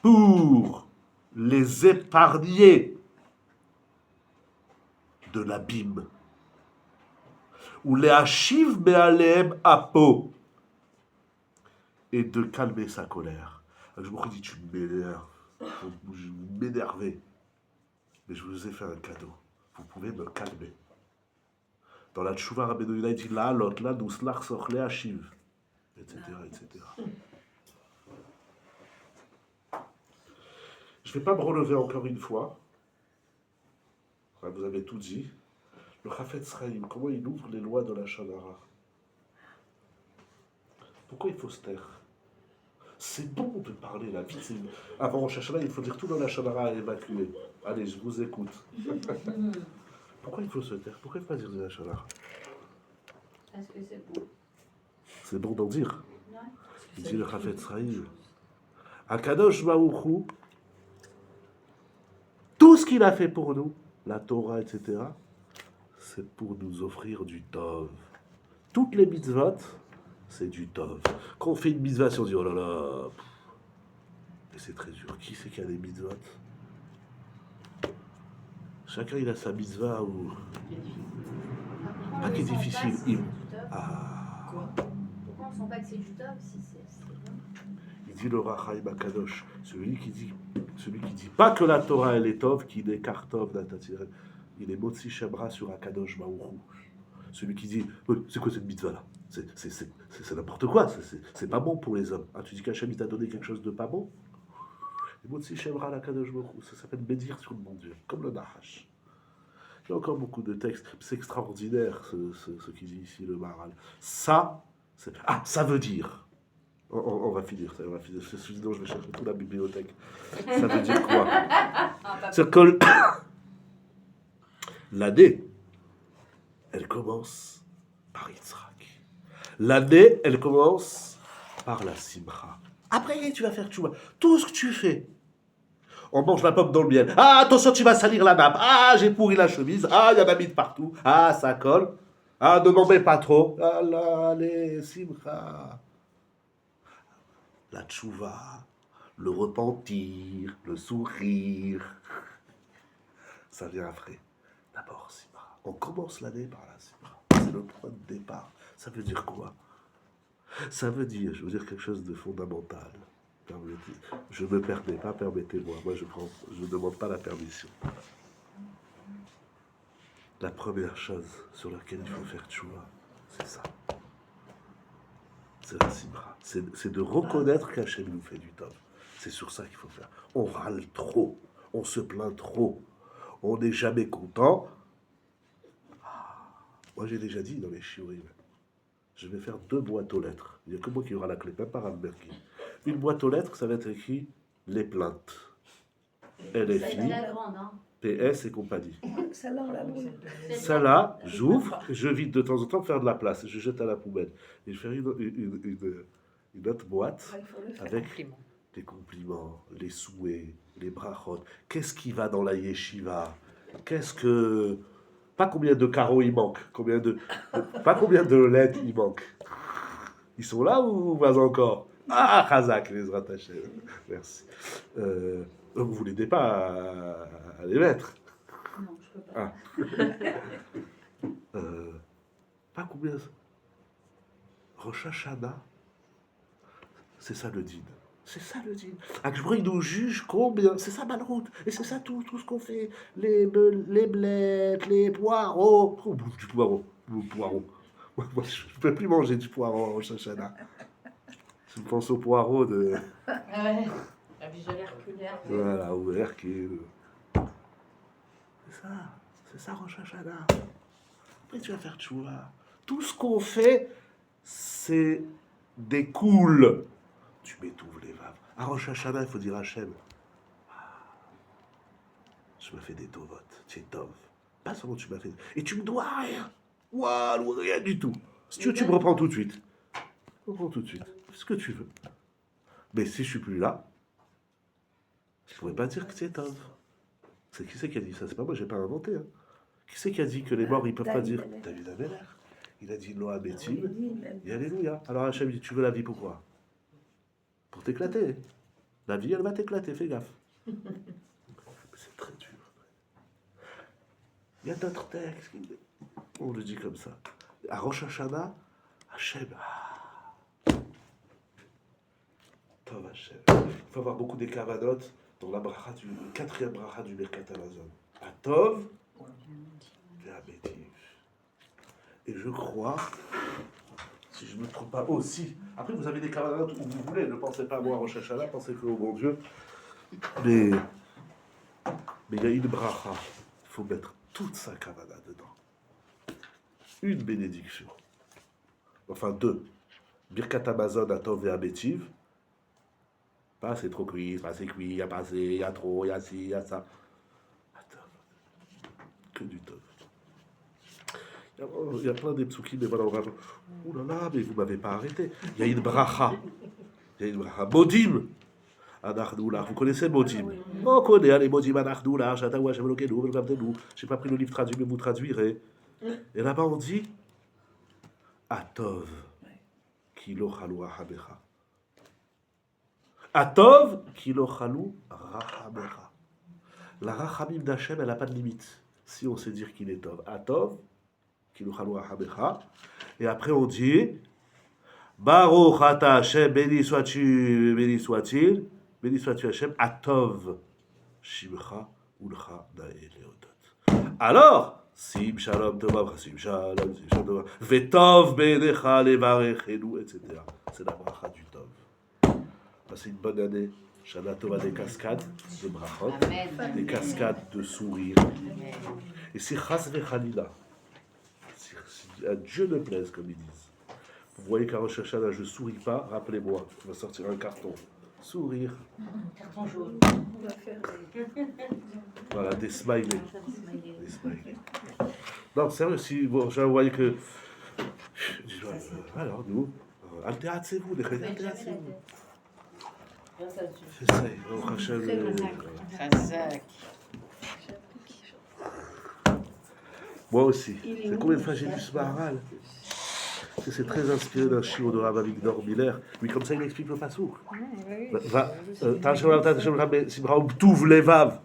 Pour les épargner de l'abîme. Ou les hachiv me'aleem apo. Et de calmer sa colère. Je me dis, tu m'énerves. Je m'énerver. Mais je vous ai fait un cadeau. Vous pouvez me calmer. Dans la Tchouva, Rabbeinu Yonah dit là, l'autre, là, nous slach soch le hachiv. Etc., etc. Je ne vais pas me relever encore une fois. Enfin, vous avez tout dit. Le Chafetz Chaim, comment il ouvre les lois de la Shonara? Pourquoi il faut se taire? C'est bon de parler la vie. Avant Rosh Hashanah, il faut dire tout dans la Shonara à évacuer. Allez, je vous écoute. Pourquoi il faut se taire? Pourquoi il ne faut pas dire de la Shonara? Est-ce que c'est bon? C'est bon d'en dire. Ouais. Il dit le Chafetz Chaim. Akadosh Baruch Hu, tout ce qu'il a fait pour nous, la Torah, etc., c'est pour nous offrir du Tov. Toutes les mitzvot, c'est du Tov. Quand on fait une mitzvah, si on dit, oh là là, et c'est très dur. Qui c'est qui a des mitzvot? Chacun, il a sa mitzvah ou... Pas qui est difficile. Ah. Quoi? Pourquoi on sent pas que c'est du top si c'est bon? Il dit le Rachaim Akadosh, celui qui dit pas que la Torah elle est Tov, qu'il est Kartov, il est Motzi Shemra sur Akadosh Baruch Hu. Celui qui dit c'est quoi cette mitzvah là? C'est n'importe quoi, c'est pas bon pour les hommes. Ah, tu dis qu'Hachem il t'a donné quelque chose de pas bon? Et Motsi Shemra la Kadosh Baruch Hu, ça s'appelle bénir sur le bon Dieu, comme le Nahash. Il y a encore beaucoup de textes, c'est extraordinaire ce qu'il dit ici le Maharal. Ça veut dire. On va finir, sinon je vais chercher toute la bibliothèque. Ça veut dire quoi? C'est que l'année, elle commence par Yitzhak. L'année, elle commence par la Simcha. Après, tu vas faire tchouva. Tout ce que tu fais. On mange la pomme dans le miel. Ah, attention, tu vas salir la nappe. Ah, j'ai pourri la chemise. Ah, il y en a mis de partout. Ah, ça colle. Ah, ne m'en mets pas trop. Ah là, allez, Simcha. La tchouva, le repentir, le sourire. Ça vient après. D'abord, Simcha. On commence l'année par la Simcha. C'est le point de départ. Ça veut dire quoi? Ça veut dire, je veux dire quelque chose de fondamental. Je ne me permets pas, permettez-moi. Moi, je ne demande pas la permission. La première chose sur laquelle il faut faire tchouva, c'est ça. C'est la simra. C'est de reconnaître qu'Hachem nous fait du tov. C'est sur ça qu'il faut faire. On râle trop. On se plaint trop. On n'est jamais content. Moi, j'ai déjà dit dans les shiurim, je vais faire 2 boîtes aux lettres. Il n'y a que moi qui aura la clé, pas par Alberki. Une boîte aux lettres, ça va être écrit les plaintes. LFI, la grande, hein. PS et compagnie. Celle-là, on la brûle. Ça là, j'ouvre, je vide de temps en temps pour faire de la place, je jette à la poubelle. Et je fais une autre boîte Il faut le faire. avec Compliment. les compliments, les souhaits, les brachot. Qu'est-ce qui va dans la yeshiva? Pas combien de carreaux il manque, pas combien de lettres il manque. Ils sont là ou pas encore? Ah, Chazak, les rattachés. Merci. Vous l'aidez pas à les mettre. Non, je peux pas. Pas combien. Rosh Hashanah, c'est ça le dîn. C'est ça le dîn. Akshbro, il nous juge combien. C'est ça Malroute. Et c'est ça tout ce qu'on fait. Les blettes, les poireaux. On bouffe du poireau. Moi, je ne peux plus manger du poireau au Rosh Hashanah. Je pense au poireau de. Ouais. La visuelle herculaire. Voilà, ou Hercule. C'est ça Rosh Hashanah. Après, tu vas faire tchouva. Tout ce qu'on fait, c'est des coules. Tu m'étouffes les vaves. À Rosh Hashanah, il faut dire Hachem. Je me fais des tovot. Tu es tov. Pas seulement tu m'as fait. Et tu me dois rien. Waouh, rien du tout. Si tu veux, tu me reprends tout de suite. Fais ce que tu veux. Mais si je suis plus là, je ne pourrais pas dire que c'est tov. C'est qui c'est qui a dit ça? C'est pas moi, j'ai pas inventé. Hein. Qui c'est qui a dit que les morts, ils peuvent pas David dire Ameller. David Ameller. Il a dit Loa Il Betim. dit même. Et alléluia. Alors Hachem dit, tu veux la vie pourquoi? Pour t'éclater. La vie, elle va t'éclater, fais gaffe. Mais c'est très dur. Il y a d'autres textes. On le dit comme ça. À Rosh Hashanah, Hachem. Tov Hachem. Il faut avoir beaucoup des kavanot dans la bracha du 4e bracha du Birkat Hamazon. À Tov et à Bétiv. Et je crois, si je ne me trompe pas aussi, après vous avez des kavanot où vous voulez, ne pensez pas à moi, Rosh Hashanah, pensez que au bon Dieu. Mais il y a une bracha, il faut mettre toute sa kavana dedans. Une bénédiction. Enfin 2. Birkat Hamazon à Tov et à Bétiv. Pas c'est trop cuit, pas c'est cuit, il y a pas assez, il y a trop, il y a ci, il y a ça. Attends. Que du Tov. Il y a plein des psukim, mais voilà, on va. Ouh là là, mais vous m'avez pas arrêté. Il y a une bracha. Modim. Anachdoula. Vous connaissez Modim? On connaît les Modim Anachdoula, Shatawa, Shemelokenu, Velgamtenu. Je n'ai pas pris le livre traduit, mais vous traduirez. Et là-bas, on dit Atov, Kilo Chalou Rahabecha. Atov, Kilo Chalou Rahabecha. La Rachamim d'Hachem, elle n'a pas de limite. Si on sait dire qu'il est Tov. Atov, et après on dit Baruch ata Hashem, béni sois-tu Hashem, Atov Shimcha Ulcha Dae Leodot. Alors, Sim Shalom Tova, Sim Shalom Tova, Vetov Benecha Levarechenu, etc. C'est la bracha du Tov. Passez une bonne année. Shana Tova, des cascades de brachot, Amen. des cascades de sourires. Et si Chas Vechalila, si à Dieu ne plaise, comme ils disent, vous voyez qu'à Rosh Hashanah, je ne souris pas, rappelez-moi, on va sortir un carton. Sourire. Carton jaune. On va faire Voilà, des smileys. Des smileys. Non, sérieux, si vous voyez que. Alors, nous, altératsez-vous, altératsez-vous. Grâce à Dieu. C'est ça, au Hachem. Chazak. Moi aussi. C'est combien de fois j'ai lu ce Maharal? C'est très inspiré d'un shiur de Rav Avigdor Miller. Lui, comme ça, il explique le pasouk. Touv levav.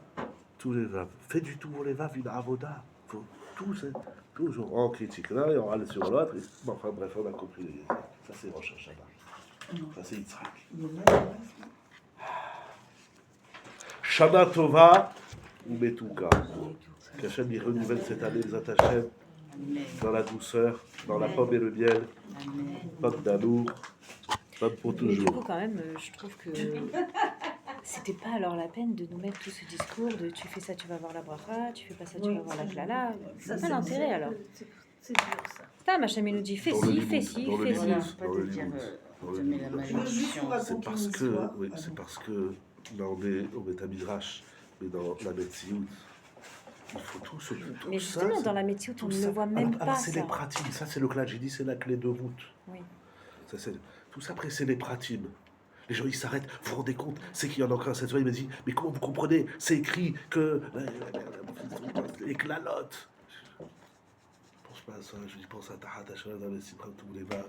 Touv levav. Fais du touv levav une avoda. Faut tout, c'est toujours en critique l'un et on râle sur l'autre. Enfin bref, on a compris. Ça, c'est Rosh Hashanah. Ça, c'est Yitzhak. Shana Tova ou Metuka. Qu'Hachem y renouvelle cette année les attachés dans la douceur, dans la pomme et le miel, pomme d'amour, pomme pour Mais du toujours. coup, quand même, je trouve que c'était pas alors la peine de nous mettre tout ce discours de tu fais ça, tu vas voir la bracha, tu fais pas ça, tu vas voir la klala. C'est pas l'intérêt alors. C'est dur ça. Putain, Hachem il nous dit fais Dans le ci, Limoud, fais ci, dans le fais Limoud. ci. Pas Dans de le dire Limoud. Dans le jamais la Limoud. malédiction. C'est parce que là on est au Betamidrash, mais dans la Metsiout, il faut tout ce tout Mais ça, justement, c'est- dans la métier, on tout ne ça. le voit même Alors, pas c'est ça. les pratimes, ça c'est le clan, j'ai dit c'est la clé de voûte. Oui. Ça, tout ça après c'est les pratimes. Les gens ils s'arrêtent, vous vous rendez compte, c'est qu'il y en a encore cette fois, il me dit, mais comment vous comprenez, c'est écrit que les clalotes. Je pense pas à ça, je dis pense à Tahat Hashara dans les Simcha tous les vins.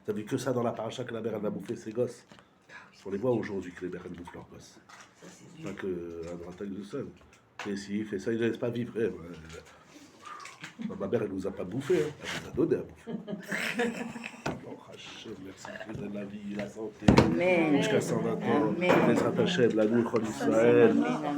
Vous avez vu que ça dans la paracha que la mère elle va bouffer ses gosses. On les voit aujourd'hui que les mères elles bouffent leurs gosses. Pas que à droite de seul. Et s'il fait ça, il ne laisse pas vivre. Ma mère, elle nous a pas bouffé, hein. Elle nous a donné à bouffer. Oh, Hachem, merci pour la vie, la santé. Amen. Jusqu'à 120 ans. Amen. Laisse Hachem, la nuit, Israël. Amen.